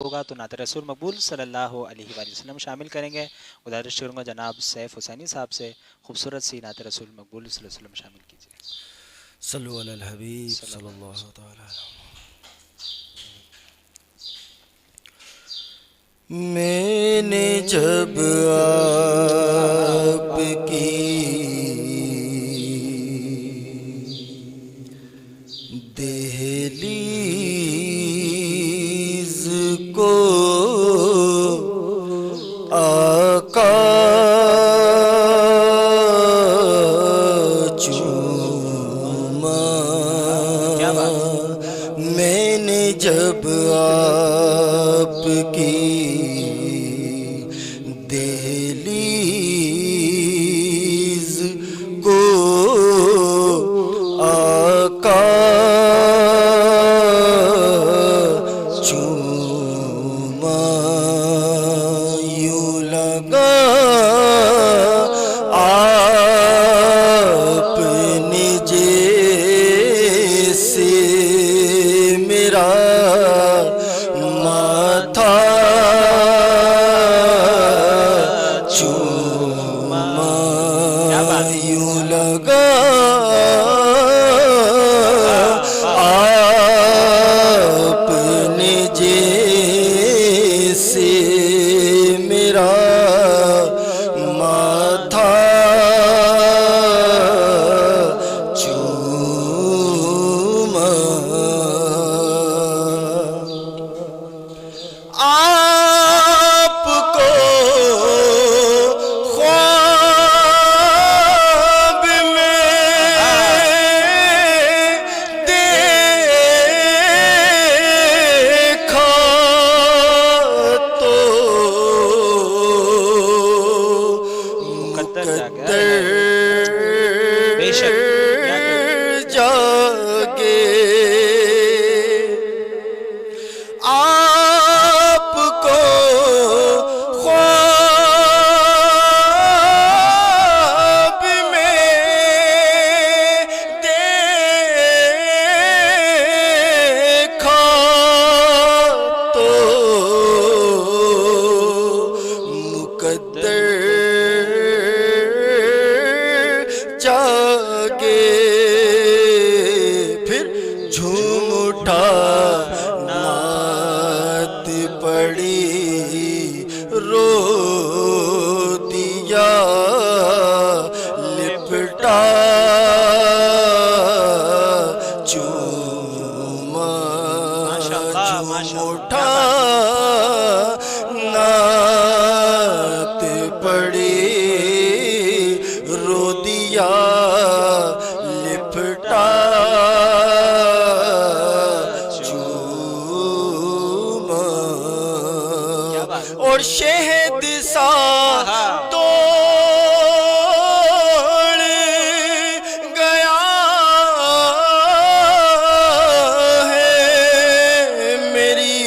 ہوگا تو نعت رسول مقبول صلی اللہ علیہ وآلہ وسلم شامل کریں گے۔ گزارش کروں گا جناب سیف حسینی صاحب سے خوبصورت سی نعت رسول مقبول صلی اللہ علیہ وسلم شامل کیجیے۔ صلو علی الحبیب صلی صلی اللہ علیہ اللہ وسلم۔ تعالی علیہ۔ میں نے جب آپ کی دہلیز کو آقا چوما، کیا بات ہے؟ میں نے جب آپ کی دہلیز کو آقا چوما، یوں لگا آپ نے جیسے میرا ماتھا چوما، یوں لگا آپ نے جیسے میرا ماتھا چوما، آپ کو خواب میں دیکھا تو مقدر جاگے، مقدر بے شک، کیا کہتے جاگے، آپ کو خواب میں دیکھا تو مقدر جاگے، پھر جھوم اٹھا نعت پڑی رو دیا لپٹا چوما، جھوم اٹھا نعت پڑی رو دیا لپٹا چوما، اور شہد سا توڑ گیا ہے میری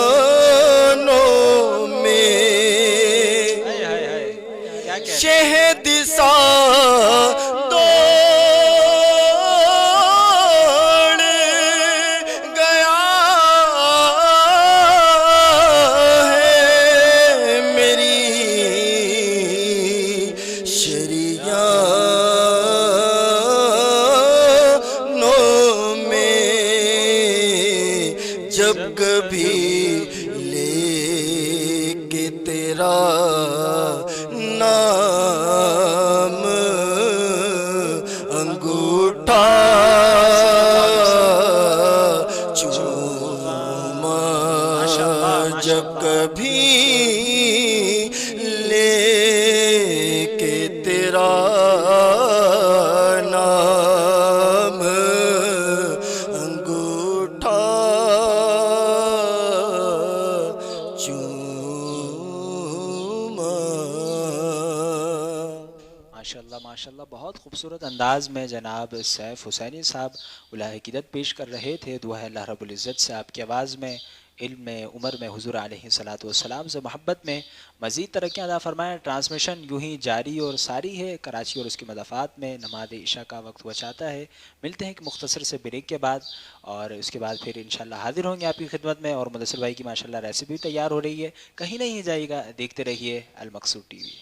شریانوں میں، کیا کہتے ہیں؟ شہد سا توڑ گیا ہے میری شریانوں میں، جب کبھی لے کے تیرا نام انگوٹھا چوما، جب کبھی لے کے تیرا نام انگوٹھا چوما۔ ماشاءاللہ ماشاءاللہ، بہت خوبصورت انداز میں جناب سیف حسینی صاحب الہ عقیدت پیش کر رہے تھے۔ دعا ہے اللہ رب العزت سے آپ کی آواز میں علم میں، عمر میں حضور علیہ الصلاۃ والسلام سے محبت میں مزید ترقیاں عطا فرمائیں۔ ٹرانسمیشن یوں ہی جاری اور ساری ہے کراچی اور اس کے مضافات میں۔ نماز عشاء کا وقت ہوا چاہتا ہے، ملتے ہیں ایک مختصر سے بریک کے بعد، اور اس کے بعد پھر انشاءاللہ حاضر ہوں گے آپ کی خدمت میں۔ اور مدثر بھائی کی ماشاءاللہ ریسیپی تیار ہو رہی ہے، کہیں نہیں جائے گا، دیکھتے رہیے المقصود ٹی وی۔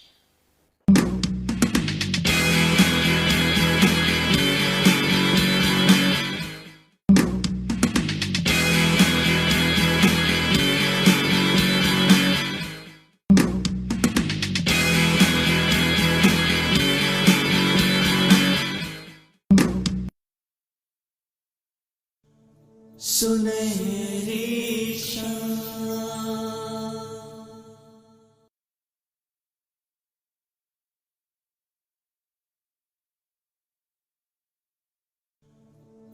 سنہری شام،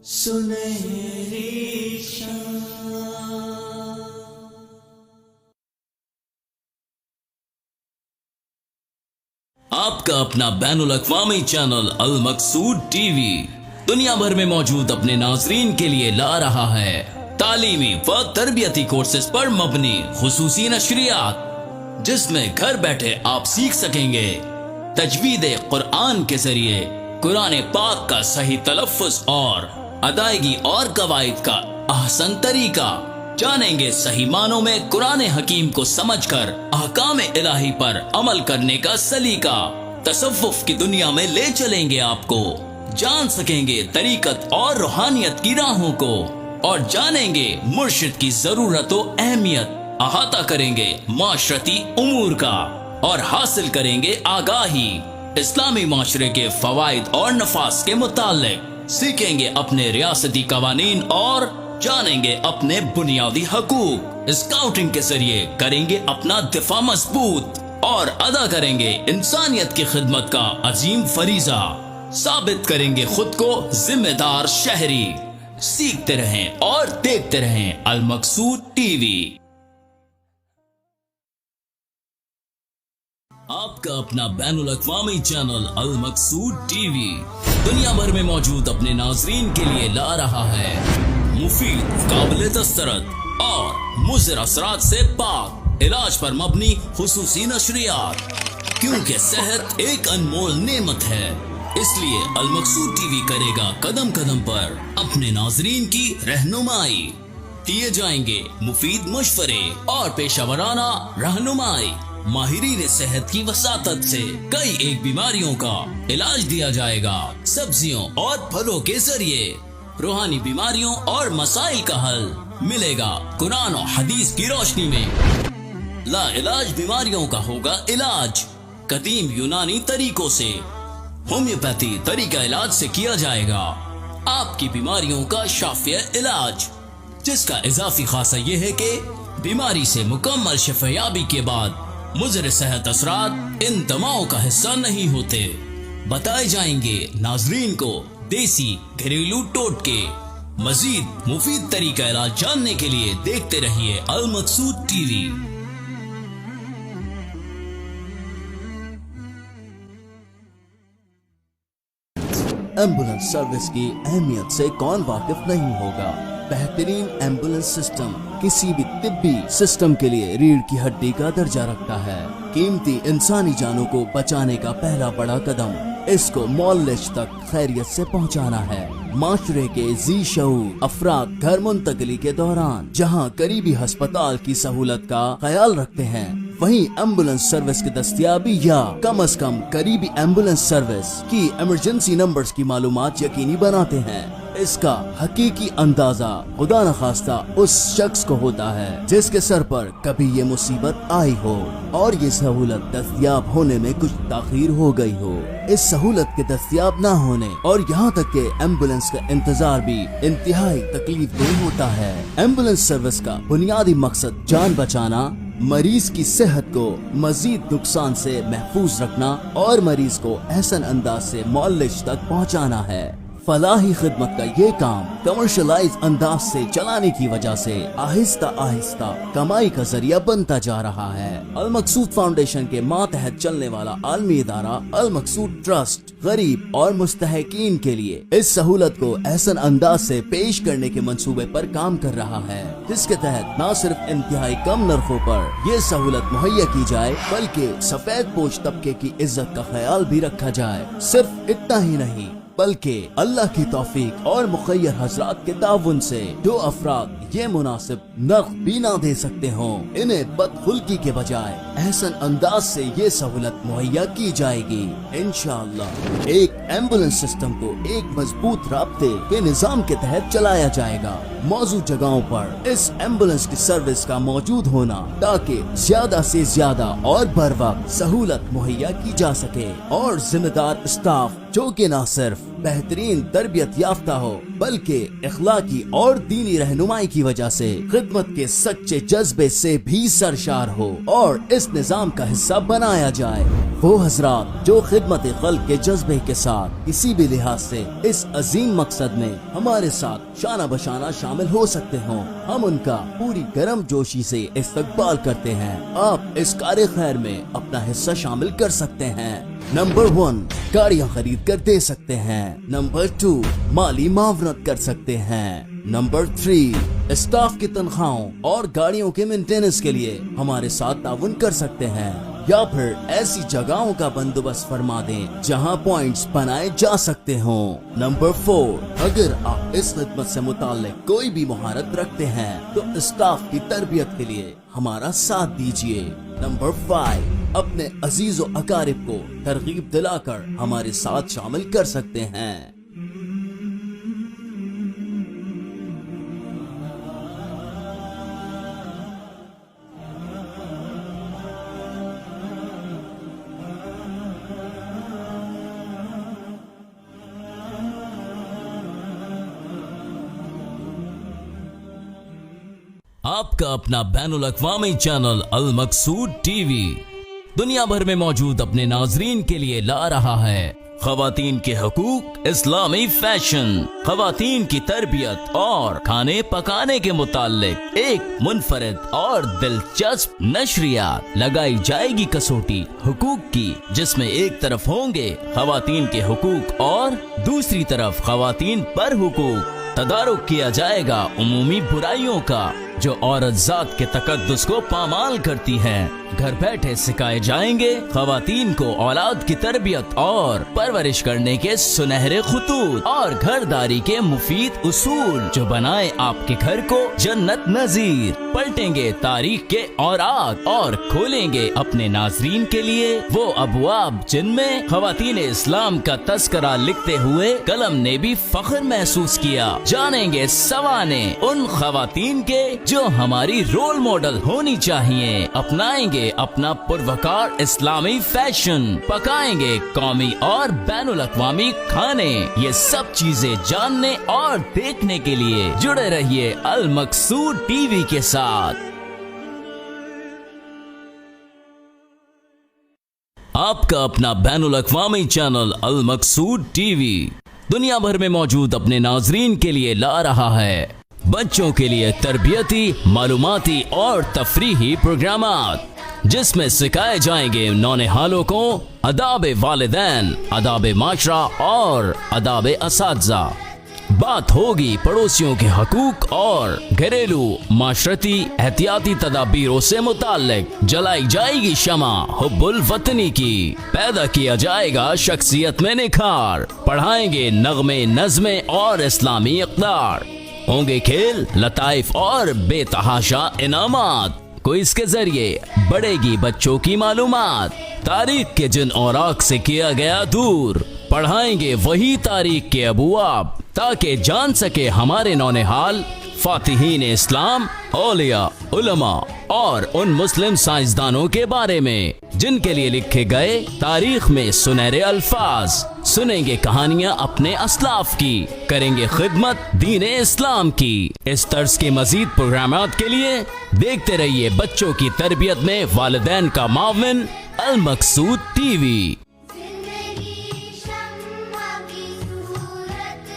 سنہری شام، آپ کا اپنا بین الاقوامی چینل المقصود ٹی وی دنیا بھر میں موجود اپنے ناظرین کے لیے لا رہا ہے تعلیمی و تربیتی کورسز پر مبنی خصوصی نشریات، جس میں گھر بیٹھے آپ سیکھ سکیں گے تجوید قرآن کے ذریعے قرآن پاک کا صحیح تلفظ اور ادائیگی اور قواعد کا احسن طریقہ، جانیں گے صحیح معنوں میں قرآن حکیم کو سمجھ کر احکام الہی پر عمل کرنے کا سلیقہ، تصوف کی دنیا میں لے چلیں گے آپ کو، جان سکیں گے طریقت اور روحانیت کی راہوں کو، اور جانیں گے مرشد کی ضرورت و اہمیت، احاطہ کریں گے معاشرتی امور کا، اور حاصل کریں گے آگاہی اسلامی معاشرے کے فوائد اور نفاذ کے متعلق، سیکھیں گے اپنے ریاستی قوانین اور جانیں گے اپنے بنیادی حقوق، اسکاؤٹنگ کے ذریعے کریں گے اپنا دفاع مضبوط، اور ادا کریں گے انسانیت کی خدمت کا عظیم فریضہ، ثابت کریں گے خود کو ذمہ دار شہری۔ سیکھتے رہیں اور دیکھتے رہیں المقصود ٹی وی۔ آپ کا اپنا بین الاقوامی چینل المقصود ٹی وی دنیا بھر میں موجود اپنے ناظرین کے لیے لا رہا ہے مفید، قابل دسترس اور مضر اثرات سے پاک علاج پر مبنی خصوصی نشریات، کیونکہ صحت ایک انمول نعمت ہے، اس لیے المقصود ٹی وی کرے گا قدم قدم پر اپنے ناظرین کی رہنمائی، دیے جائیں گے مفید مشورے اور پیشہ ورانہ رہنمائی، ماہرین صحت کی وساطت سے کئی ایک بیماریوں کا علاج دیا جائے گا، سبزیوں اور پھلوں کے ذریعے روحانی بیماریوں اور مسائل کا حل ملے گا قرآن و حدیث کی روشنی میں، لا علاج بیماریوں کا ہوگا علاج قدیم یونانی طریقوں سے، ہومیوپیتھی طریقہ علاج سے کیا جائے گا آپ کی بیماریوں کا شافیہ علاج، جس کا اضافی خاصہ یہ ہے کہ بیماری سے مکمل شفا یابی کے بعد مضر صحت اثرات ان دواؤں کا حصہ نہیں ہوتے۔ بتائے جائیں گے ناظرین کو دیسی گھریلو ٹوٹکے، مزید مفید طریقہ علاج جاننے کے لیے دیکھتے رہیے المقصود ٹی وی۔ ایمبولینس سروس کی اہمیت سے کون واقف نہیں ہوگا؟ بہترین ایمبولینس سسٹم کسی بھی طبی سسٹم کے لیے ریڑھ کی ہڈی کا درجہ رکھتا ہے۔ قیمتی انسانی جانوں کو بچانے کا پہلا بڑا قدم اس کو مولج تک خیریت سے پہنچانا ہے۔ معاشرے کے ذی شعور افراد گھر منتقلی کے دوران جہاں قریبی ہسپتال کی سہولت کا خیال رکھتے ہیں، وہیں ایمبولینس سروس کی دستیابی یا کم از کم قریبی ایمبولینس سروس کی ایمرجنسی نمبرز کی معلومات یقینی بناتے ہیں۔ اس کا حقیقی اندازہ خدا نخواستہ اس شخص کو ہوتا ہے جس کے سر پر کبھی یہ مصیبت آئی ہو اور یہ سہولت دستیاب ہونے میں کچھ تاخیر ہو گئی ہو۔ اس سہولت کے دستیاب نہ ہونے اور یہاں تک کہ ایمبولینس کا انتظار بھی انتہائی تکلیف دہ ہوتا ہے۔ ایمبولینس سروس کا بنیادی مقصد جان بچانا، مریض کی صحت کو مزید نقصان سے محفوظ رکھنا اور مریض کو احسن انداز سے معالج تک پہنچانا ہے۔ फलाही खिदमत का ये काम कमर्शलाइज अंदाज से चलाने की वजह से आहिस्ता आहिस्ता कमाई का जरिया बनता जा रहा है। अल मकसूद फाउंडेशन के मातहत चलने वाला आलमी इदारा अल मकसूद ट्रस्ट गरीब और मुस्तहकीन के लिए इस सहूलत को एहसन अंदाज से पेश करने के मंसूबे पर काम कर रहा है, जिसके तहत न सिर्फ इंतहाई कम नरखों पर ये सहूलत मुहैया की जाए बल्कि सफेद पोश तबके की इज्जत का ख्याल भी रखा जाए। सिर्फ इतना ही नहीं बल्कि अल्लाह की तौफीक और मुखय्यर हजरात के ताउन से जो अफराद ये मुनासिब नर्ख भी ना दे सकते हों, इन्हें बदखुल्की के बजाय एहसन अंदाज से ये सहूलत मुहैया की जाएगी। इंशाअल्लाह एक एम्बुलेंस सिस्टम को एक मजबूत राब्ते के निजाम के तहत चलाया जाएगा। मौजूद जगहों पर इस एम्बुलेंस की सर्विस का मौजूद होना ताकि ज्यादा से ज्यादा और बर वक्त सहूलत मुहैया की जा सके और जिम्मेदार स्टाफ जो कि न सिर्फ बेहतरीन तरबियत याफ्ता हो बल्कि इखलाकी और दीनी रहनुमाई की वजह से खिदमत के सच्चे जज्बे से भी सरशार हो और इस निजाम का हिस्सा बनाया जाए। वो हजरात जो खिदमत खल्क के जज्बे के साथ किसी भी लिहाज से इस अजीम मकसद में हमारे साथ शाना बशाना शामिल हो सकते हों, हम उनका पूरी गर्म जोशी से इस्तकबाल करते हैं। आप इस कार्य खैर में अपना हिस्सा शामिल कर सकते हैं। नंबर 1 गाड़ियाँ खरीद कर दे सकते हैं। नंबर 2 माली मावनत कर सकते हैं। नंबर 3 स्टाफ की तनख्वाहों और गाड़ियों के मेंटेनेंस के लिए हमारे साथ ताउन कर सकते हैं, या फिर ऐसी जगहों का बंदोबस्त फरमा दें जहां पॉइंट्स बनाए जा सकते हों। नंबर 4 अगर आप इस खिदमत से मुताल्लिक कोई भी महारत रखते हैं तो स्टाफ की तरबियत के लिए हमारा साथ दीजिए। नंबर 5 अपने अजीज व अकारिब को तरगीब दिलाकर हमारे साथ शामिल कर सकते हैं। आपका अपना बैनुल अक़वामी चैनल अल मकसूद टीवी दुनिया भर में मौजूद अपने नाजरीन के लिए ला रहा है ख़वातीन के हुकूक, इस्लामी फैशन, ख़वातीन की तरबियत और खाने पकाने के मुताल्लिक एक मुनफरिद और दिलचस्प नशरियात। लगाई जाएगी कसौटी हुकूक की, जिसमें एक तरफ होंगे ख़वातीन के हुकूक और दूसरी तरफ ख़वातीन पर हुकूक। तदारुक किया जाएगा उमूमी बुराइयों का जो औरत जात के तकद्दुस को पामाल करती हैं। घर बैठे सिखाए जाएंगे ख़वातीन को औलाद की तरबियत और परवरिश करने के सुनहरे खुतूत और घरदारी के मुफीद उसूल जो बनाए आपके घर को जन्नत नजीर। पलटेंगे तारीख के औरात और खोलेंगे अपने नाजरीन के लिए वो अबवाब जिनमें ख़वातीन इस्लाम का तस्करा लिखते हुए कलम ने भी फख्र महसूस किया। जानेंगे सवाने उन ख़वातीन के जो हमारी रोल मॉडल होनी चाहिए। अपनाएंगे अपना पुरवकार इस्लामी फैशन, पकाएंगे कौमी और बैनुल अक़वामी खाने। ये सब चीजें जानने और देखने के लिए जुड़े रहिए अल मकसूद टीवी के साथ। आपका अपना बैनुल अक़वामी चैनल अल मकसूद टीवी दुनिया भर में मौजूद अपने नाजरीन के लिए ला रहा है बच्चों के लिए तरबियती, मालूमाती और तफरीही प्रोग्रामात, जिसमें सिखाए जाएंगे नौनिहालों को अदाब वालिदैन, अदाब माशरा और अदाब असातिज़ा। बात होगी पड़ोसियों के हकूक और घरेलू माशरती एहतियाती तदाबीरों से मुताल्लिक। जलाई जाएगी शमा हुब्बुल वतनी की, पैदा किया जाएगा शख्सियत में निखार। पढ़ाएंगे नगमे, नज़्में और इस्लामी इक़दार। होंगे खेल, लताइफ और बेतहाशा इनामात। क्विज़ के जरिए बढ़ेगी बच्चों की मालूमात। तारीख के जिन औराक से किया गया दूर, पढ़ाएंगे वही तारीख के अबुआब ताकि जान सके हमारे नौनिहाल फातिहीन इस्लाम, औलिया, उलमा और उन मुस्लिम साइंसदानों के बारे में जिनके लिए लिखे गए तारीख में सुनहरे अल्फाज। सुनेंगे कहानियां अपने अस्लाफ की, करेंगे खिदमत दीन इस्लाम की। इस तर्ज के मजीद प्रोग्रामात के लिए देखते रहिए बच्चों की तरबियत में वालिदैन का माविन अल मकसूद टीवी। जिंदगी शम्मा की सूरत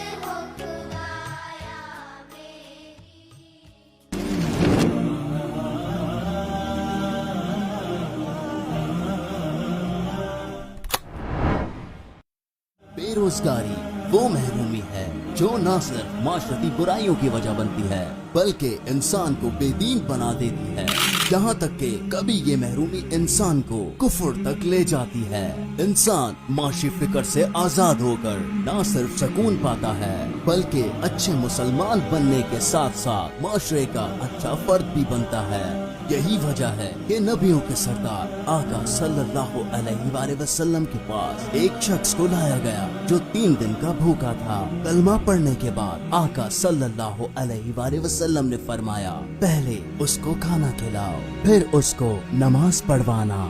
बेरोजगारी वो महरूमी है जो न सिर्फ माशरती बुराइयों की वजह बनती है बल्कि इंसान को बेदीन बना देती है, यहाँ तक कि कभी ये महरूमी इंसान को कुफ्र तक ले जाती है। इंसान माशी फिक्र से आजाद होकर न सिर्फ सुकून पाता है बल्कि अच्छे मुसलमान बनने के साथ साथ माशरे का अच्छा फर्द भी बनता है। यही वजह है कि नबियों के सरदार आका सल्लल्लाहु अलैहि वसल्लम के पास एक शख्स को लाया गया जो 3 दिन का भूखा था। कलमा पढ़ने के बाद आका सल्लल्लाहु अलैहि वसल्लम ने फरमाया, पहले उसको खाना खिलाओ फिर उसको नमाज पढ़वाना।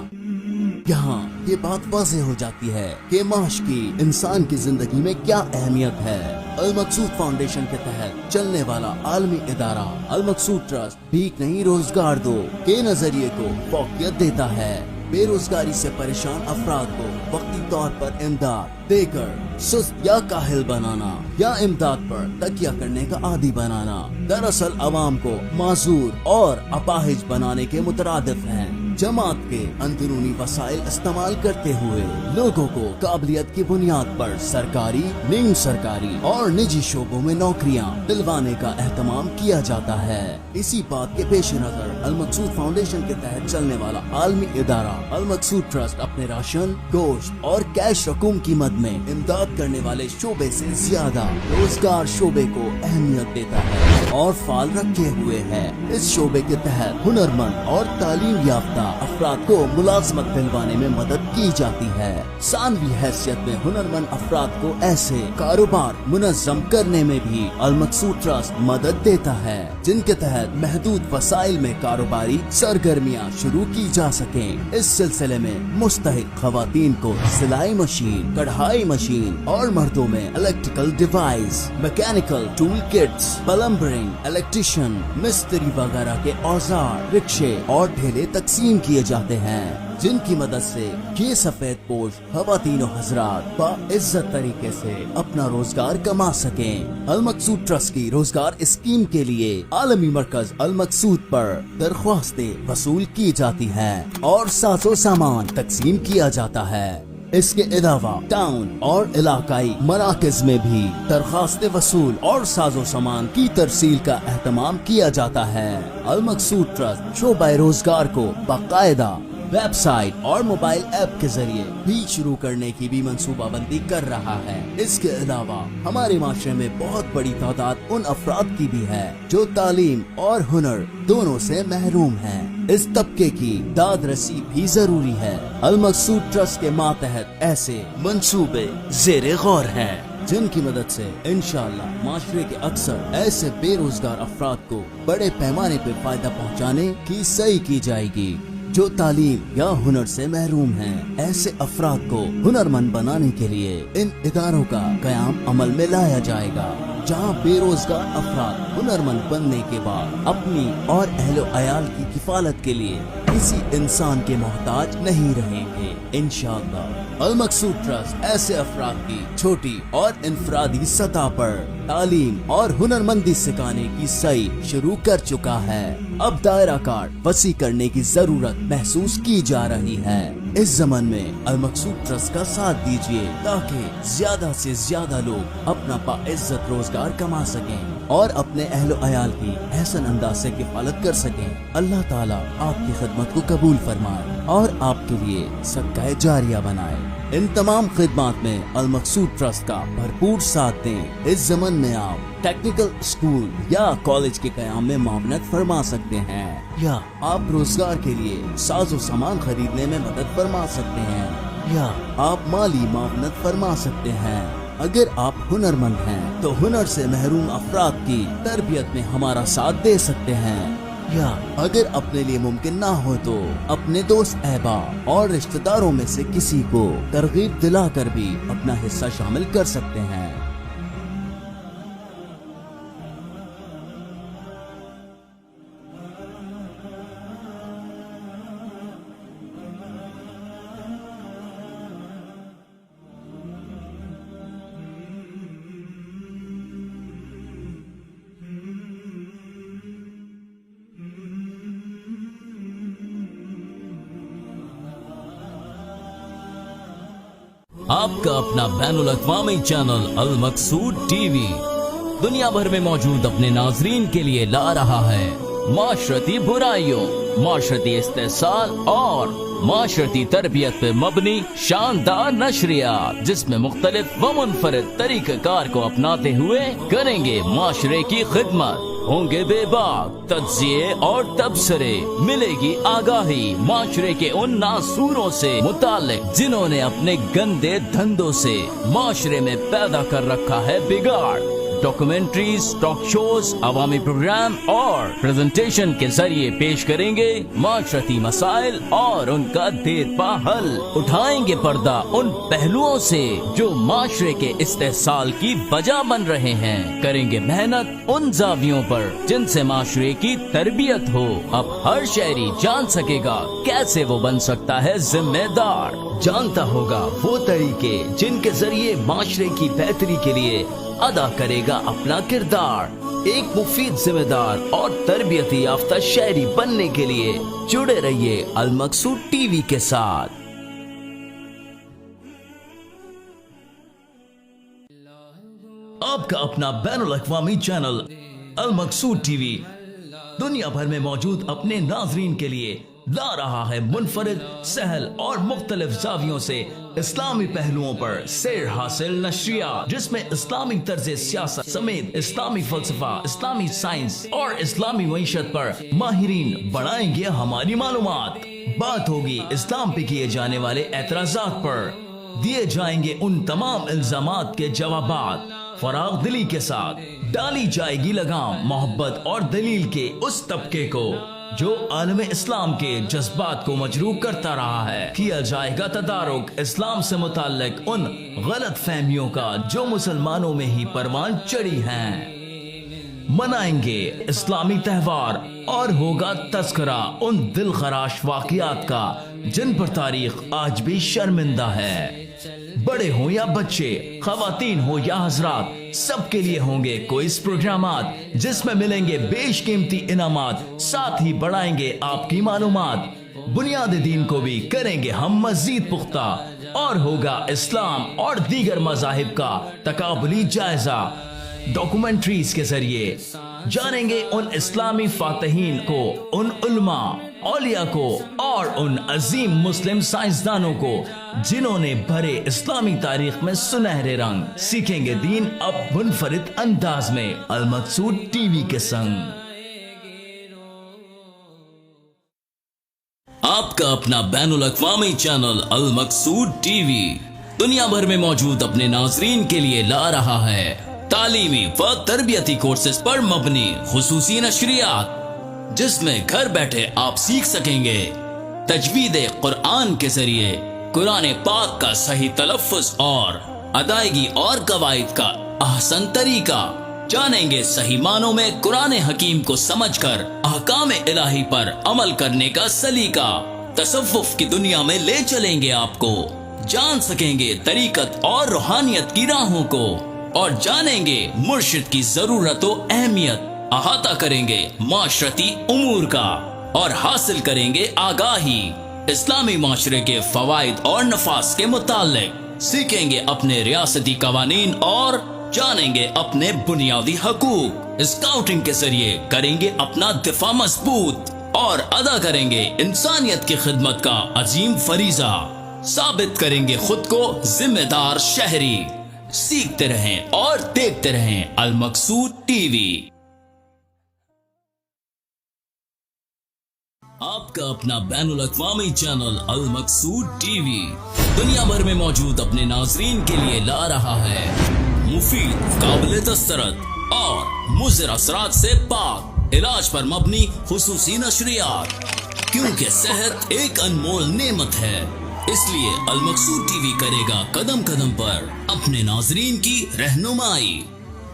यहाँ ये बात वाज़ेह हो जाती है कि माश की इंसान की जिंदगी में क्या अहमियत है। अल मकसूद फाउंडेशन के तहत चलने वाला आलमी इदारा अल मकसूद ट्रस्ट भीख नहीं रोजगार दो के नजरिए को फौकियत देता है। बेरोजगारी से परेशान अफराद को वक्ती तौर पर इमदाद देकर सुस्त या काहिल बनाना या इमदाद पर तकिया करने का आदी बनाना दरअसल अवाम को माजूर और अपाहिज बनाने के मुतरादिफ हैं। जमात के अंदरूनी वसाइल इस्तेमाल करते हुए लोगों को काबिलियत की बुनियाद पर सरकारी, नीम सरकारी और निजी शोबों में नौकरियां दिलवाने का एहतमाम किया जाता है। इसी बात के पेश नजर अल मकसूद फाउंडेशन के तहत चलने वाला आलमी इदारा अल मकसूद ट्रस्ट अपने राशन, गोश्त और कैश रकूम की मद में इमदाद करने वाले शोबे से ज्यादा रोजगार शोबे को अहमियत देता है और फाल रखे हुए है। इस शोबे के तहत हुनरमंद और तालीम याफ्ता अफराद को मुलाजमत दिलवाने में मदद की जाती है। सानवी हैसियत में हुनरमंद अफराद को ऐसे कारोबार मुनज़्ज़म करने में भी अल मकसूद ट्रस्ट मदद देता है जिनके तहत महदूद वसाइल में कारोबारी सरगर्मियाँ शुरू की जा सके। इस सिलसिले में मुस्तहिक खवातीन को सिलाई मशीन, कढ़ाई मशीन और मर्दों में electrical device, mechanical tool kits, plumbing, electrician, मिस्त्री वगैरह के औजार, रिक्शे और ढेले तकसीम किए जाते हैं जिनकी मदद से ये सफेद पोश खवातीनो हजरात बाइज्जत तरीके से अपना रोजगार कमा सकें। अल मकसूद ट्रस्ट की रोजगार स्कीम के लिए आलमी मरकज अल मकसूद पर दरख्वास्तें वसूल की जाती हैं और साजो सामान तकसीम किया जाता है। इसके अलावा टाउन और इलाकाई मराकज में भी दरखास्त वसूल और साजो सामान की तरसील का एहतमाम किया जाता है। अल मकसूद ट्रस्ट शोबा रोजगार को बाकायदा वेबसाइट और मोबाइल ऐप के जरिए भी शुरू करने की भी मंसूबाबंदी कर रहा है। इसके अलावा हमारे माशरे में बहुत बड़ी तादाद उन अफराद की भी है जो तालीम और हुनर दोनों से महरूम हैं। इस तबके की दाद रसी भी जरूरी है। अल मकसूद ट्रस्ट के मातहत ऐसे मंसूबे ज़ेरे गौर हैं जिनकी मदद से इंशाअल्लाह माशरे के अक्सर ऐसे बेरोजगार अफराद को बड़े पैमाने पर फायदा पहुंचाने की सही की जाएगी जो तालीम या हुनर से महरूम हैं। ऐसे अफराद को हुनरमंद बनाने के लिए इन इदारों का कयाम अमल में लाया जाएगा जहां बेरोजगार अफराद हुनरमंद बनने के बाद अपनी और अहलो अयाल की किफालत के लिए किसी इंसान के मोहताज नहीं रहेंगे इंशाअल्लाह। अल मकसूद ट्रस्ट ऐसे अफराद की छोटी और इनफरादी सतह पर तालीम और हुनरमंदी सिखाने की सही शुरू कर चुका है। अब दायरा कार वसी करने की जरूरत महसूस की जा रही है। इस ज़मान में अल मकसूद ट्रस्ट का साथ दीजिए ताकि ज्यादा से ज्यादा लोग अपना बाइज्जत रोजगार कमा सकें और अपने अहलो अयाल की एहसन अंदाज से किफालत कर सकें। अल्लाह ताला आपकी खिदमत को कबूल फरमाए और आपके लिए सदका जारिया बनाए। इन तमाम खिदमात में अल मकसूद ट्रस्ट का भरपूर साथ दें। इस ज़मान में आप टेक्निकल स्कूल या कॉलेज के कयाम में मामनत फरमा सकते हैं या आप रोजगार के लिए साजो सामान खरीदने में मदद फरमा सकते हैं या आप माली मामनत फरमा सकते हैं। अगर आप हुनरमंद हैं तो हुनर से महरूम अफराद की तरबियत में हमारा साथ दे सकते हैं या अगर अपने लिए मुमकिन ना हो तो अपने दोस्त अहबाब और रिश्तेदारों में से किसी को तरगीब दिलाकर भी अपना हिस्सा शामिल कर सकते हैं। आपका अपना बैनुल अक़वामी चैनल अल मकसूद टीवी दुनिया भर में मौजूद अपने नाजरीन के लिए ला रहा है माशरती बुराइयों, माशरती इस्तेहसाल और माशरती तरबियत पे मबनी शानदार नशरियात, जिसमें मुख्तलिफ व मुनफरिद तरीक़ेकार को अपनाते हुए करेंगे माशरे की खिदमत। होंगे बेबाक तज्जिए और तबसरे, मिलेगी आगाही माशरे के उन नासूरों से मुतालिक जिन्होंने अपने गंदे धंधों से माशरे में पैदा कर रखा है बिगाड़। डॉक्यूमेंट्रीज, टॉक शोज, अवामी प्रोग्राम और प्रेजेंटेशन के जरिए पेश करेंगे माशरती मसाइल और उनका देरपा हल। उठाएंगे पर्दा उन पहलुओं से जो माशरे के इस्तेहसाल की वजह बन रहे हैं। करेंगे मेहनत उन जावियों पर जिनसे माशरे की तरबियत हो। अब हर शहरी जान सकेगा कैसे वो बन सकता है जिम्मेदार, जानता होगा वो तरीके जिनके जरिए माशरे की बेहतरी के लिए अदा करेगा अपना किरदार। एक मुफीद, जिम्मेदार और तरबियती याफ्ता शहरी बनने के लिए जुड़े रहिए अल मकसूद टीवी के साथ। आपका अपना बैनुल अक़वामी चैनल अल मकसूद टीवी दुनिया भर में मौजूद अपने नाजरीन के लिए ला रहा है मुनफरिद, सहल और मुख्तलिफ जावियों से इस्लामी पहलुओं पर सैर हासिल नशरियात, जिसमें इस्लामी तर्ज सियासत समेत इस्लामी फलसफा, इस्लामी साइंस और इस्लामी मईशत पर माहिरीन बढ़ाएंगे हमारी मालूमात। बात होगी इस्लाम पे किए जाने वाले एतराजात पर, दिए जाएंगे उन तमाम इल्जामात के जवाबात। फराग दिली के साथ डाली जाएगी लगाम मोहब्बत और दलील के उस तबके को जो आलम इस्लाम के जज्बात को मजरूह करता रहा है। किया जाएगा तदारुक इस्लाम से मुताल्लिक उन गलत फहमियों का जो मुसलमानों में ही परवान चढ़ी हैं। मनाएंगे इस्लामी त्योहार और होगा तज़किरा उन दिल खराश वाक़ियात का जिन पर तारीख आज भी शर्मिंदा है। बड़े हो या बच्चे, खवातीन हो या हजरात, सबके लिए होंगे क्विज़ प्रोग्रामात जिसमें मिलेंगे बेशकीमती इनामात, साथ ही बढ़ाएंगे आपकी मालूमात। बुनियाद दीन को भी करेंगे हम मजीद पुख्ता और होगा इस्लाम और दीगर मज़ाहिब का तकाबुली जायजा। डॉक्यूमेंट्रीज के जरिए जानेंगे उन इस्लामी फातहीन को, उन उलमा, औलिया को और उन अजीम मुस्लिम साइंसदानों को जिन्होंने भरे इस्लामी तारीख में सुनहरे रंग। सीखेंगे दीन अब मुनफरिद अंदाज में अल मकसूद टीवी के संग। आपका अपना बैनुल अक़वामी चैनल अल मकसूद टीवी दुनिया भर में मौजूद अपने नाजरीन के लिए ला रहा है तालीमी व तरबियती कोर्सेज पर मबनी खुसूसी नशरियात, जिसमें घर बैठे आप सीख सकेंगे तजवीद कुरान के जरिए कुरान पाक का सही तलफ़्फ़ुज़ और अदायगी और कवायद का ahsan तरीका। जानेंगे सही मानों में कुरान हकीम को समझकर अहकाम इलाही पर अमल करने का सलीका। तसव्वुफ की दुनिया में ले चलेंगे आपको, जान सकेंगे तरीकत और रूहानियत की राहों को और जानेंगे मुर्शिद की जरूरत व अहमियत। अहाता करेंगे माशरती उमूर का और हासिल करेंगे आगाही। इस्लामी माशरे के फवाइद और नफास के मुताल्लिक सीखेंगे अपने रियासती कवानीन और जानेंगे अपने बुनियादी हकूक। स्काउटिंग के जरिए करेंगे अपना दिफा मजबूत और अदा करेंगे इंसानियत की खिदमत का अजीम फरीजा। साबित करेंगे खुद को जिम्मेदार शहरी। सीखते रहें और देखते रहें अल मकसूद टीवी। आपका अपना बैनुल अक़वामी चैनल अल मकसूद टीवी दुनिया भर में मौजूद अपने नाजरीन के लिए ला रहा है मुफीद, काबिल दस्तरद और मुज़र असरात से पाक इलाज पर मबनी खुसूसी नशरियात, क्योंकि सेहत एक अनमोल नेमत है। इसलिए अल मकसूद टीवी करेगा कदम कदम पर अपने नाजरीन की रहनुमाई।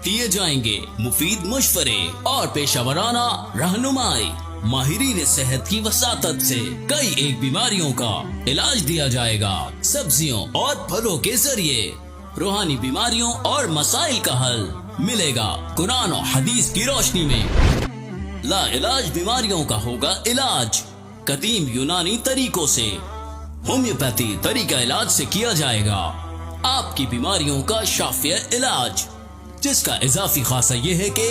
दिए जाएंगे मुफीद मशवरे और पेशावराना रहनुमाई। माहिरीन सेहत की वसातत से कई एक बीमारियों का इलाज दिया जाएगा। सब्जियों और फलों के जरिए रूहानी बीमारियों और मसाइल का हल मिलेगा कुरान और हदीस की रोशनी में। ला इलाज बीमारियों का होगा इलाज कदीम यूनानी तरीकों से। होम्योपैथी तरीका इलाज से किया जाएगा। आपकी बीमारियों का शाफिया इलाज, जिसका इजाफी खासा ये है कि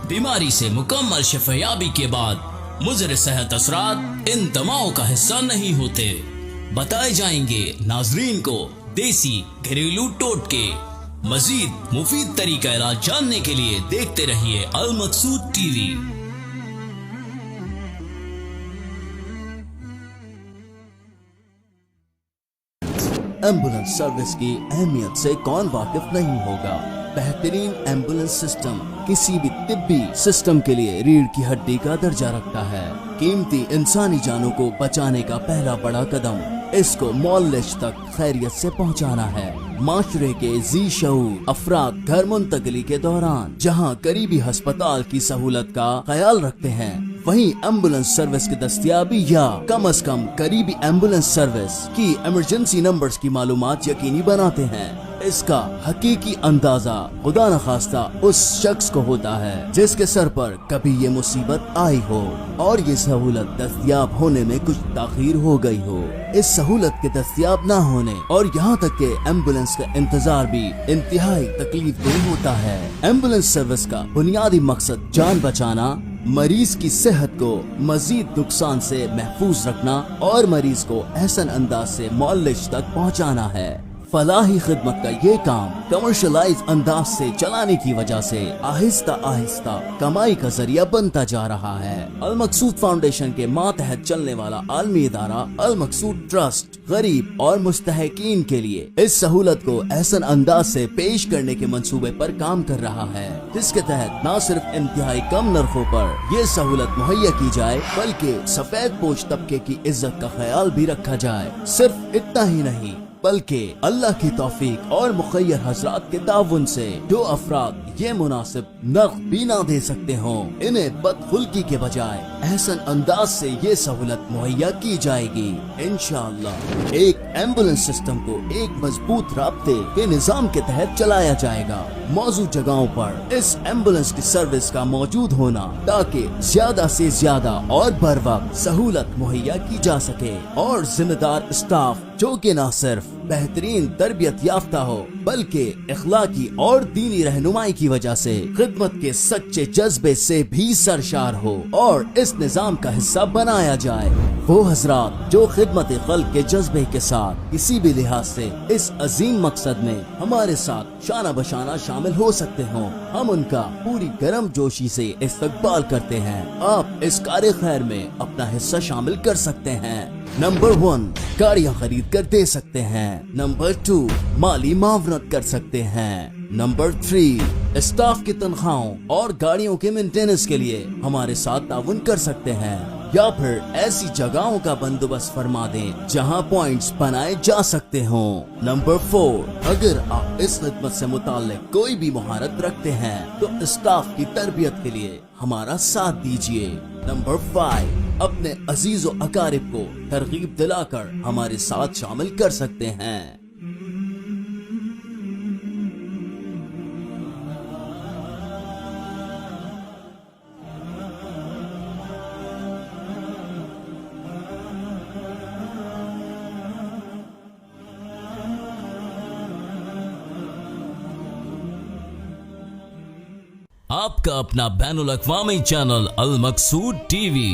बीमारी से मुकम्मल शफायाबी के बाद मुज़र सेहत असरात इन दवाओं का हिस्सा नहीं होते। बताए जाएंगे नाजरीन को देसी घरेलू टोटके। मजीद मुफीद तरीका इलाज जानने के लिए देखते रहिए अल मकसूद टीवी। एम्बुलेंस सर्विस की अहमियत से कौन वाकिफ नहीं होगा। बेहतरीन एम्बुलेंस सिस्टम किसी भी तिब्बी सिस्टम के लिए रीढ़ की हड्डी का दर्जा रखता है। कीमती इंसानी जानों को बचाने का पहला बड़ा कदम इसको मौलिश तक खैरियत से पहुंचाना है। माशरे के जी शऊर अफराद घर मुंतकली के दौरान जहां करीबी अस्पताल की सहूलत का ख्याल रखते हैं, वहीं एम्बुलेंस सर्विस की दस्तयाबी या कम से कम करीबी एम्बुलेंस सर्विस की इमरजेंसी नंबर्स की मालूमात यकीनी बनाते हैं। इसका हकीकी अंदाजा खुदा न खास्ता उस शख्स को होता है जिसके सर पर कभी ये मुसीबत आई हो और ये सहूलत दस्तयाब होने में कुछ ताखीर हो गई हो। इस सहूलत के दस्तयाब न होने और यहाँ तक के एम्बुलेंस का इंतजार भी इंतहाई तकलीफ देह होता है। एम्बुलेंस सर्विस का बुनियादी मकसद जान बचाना, मरीज की सेहत को मजीद नुकसान से महफूज रखना और मरीज को एहसन अंदाज से मौलिश तक पहुँचाना है। फलाही खिदमत का ये काम कमर्शलाइज अंदाज से चलाने की वजह से आहिस्ता आहिस्ता कमाई का जरिया बनता जा रहा है। अल मकसूद फाउंडेशन के मातहत चलने वाला आलमी इदारा अल मकसूद ट्रस्ट गरीब और मुस्तहकीन के लिए इस सहूलत को एहसन अंदाज से पेश करने के मंसूबे पर काम कर रहा है, जिसके तहत न सिर्फ इंतहाई कम नरखों पर ये सहूलत मुहैया की जाए बल्कि सफेद पोश तबके की इज्जत का ख्याल भी रखा जाए। सिर्फ इतना ही नहीं बल्कि अल्लाह की तौफीक और मुखय्यर हजरात के ताउन से जो अफराद ये मुनासिब नक़्द भी ना दे सकते हों, इन्हें बदखुल्की के बजाय एहसन अंदाज से ये सहूलत मुहैया की जाएगी। इंशाअल्लाह एक एम्बुलेंस सिस्टम को एक मजबूत राब्ते के निजाम के तहत चलाया जाएगा। मौजूद जगहों पर इस एम्बुलेंस की सर्विस का मौजूद होना ताकि ज्यादा से ज्यादा और बर वक्त सहूलत मुहैया की जा सके और जिम्मेदार स्टाफ जो कि न सिर्फ बेहतरीन तरबियत याफ्ता हो बल्कि इखलाकी और दीनी रहनुमाई की वजह से खिदमत के सच्चे जज्बे से भी सरशार हो और इस निजाम का हिस्सा बनाया जाए। वो हजरात जो खिदमत खल्क के जज्बे के साथ किसी भी लिहाज से इस अजीम मकसद में हमारे साथ शाना बशाना शामिल हो सकते हों, हम उनका पूरी गर्म जोशी से इस्तकबाल करते हैं। आप इस कार्य खैर में अपना हिस्सा शामिल कर सकते हैं। नंबर 1 गाड़ियाँ खरीद कर दे सकते हैं। नंबर 2 माली मावनत कर सकते हैं। नंबर 3 स्टाफ की तनख्वाहों और गाड़ियों के मेंटेनेंस के लिए हमारे साथ ताउन कर सकते हैं या फिर ऐसी जगहों का बंदोबस्त फरमा दें जहां पॉइंट्स बनाए जा सकते हों। नंबर 4 अगर आप इस खिदमत से मुताल्लिक कोई भी महारत रखते हैं तो स्टाफ की तरबियत के लिए हमारा साथ दीजिए। नंबर 5 अपने अजीज व अकारिब को तरगीब दिलाकर हमारे साथ शामिल कर सकते हैं। आपका अपना बैनुल अक़वामी चैनल अल मकसूद टीवी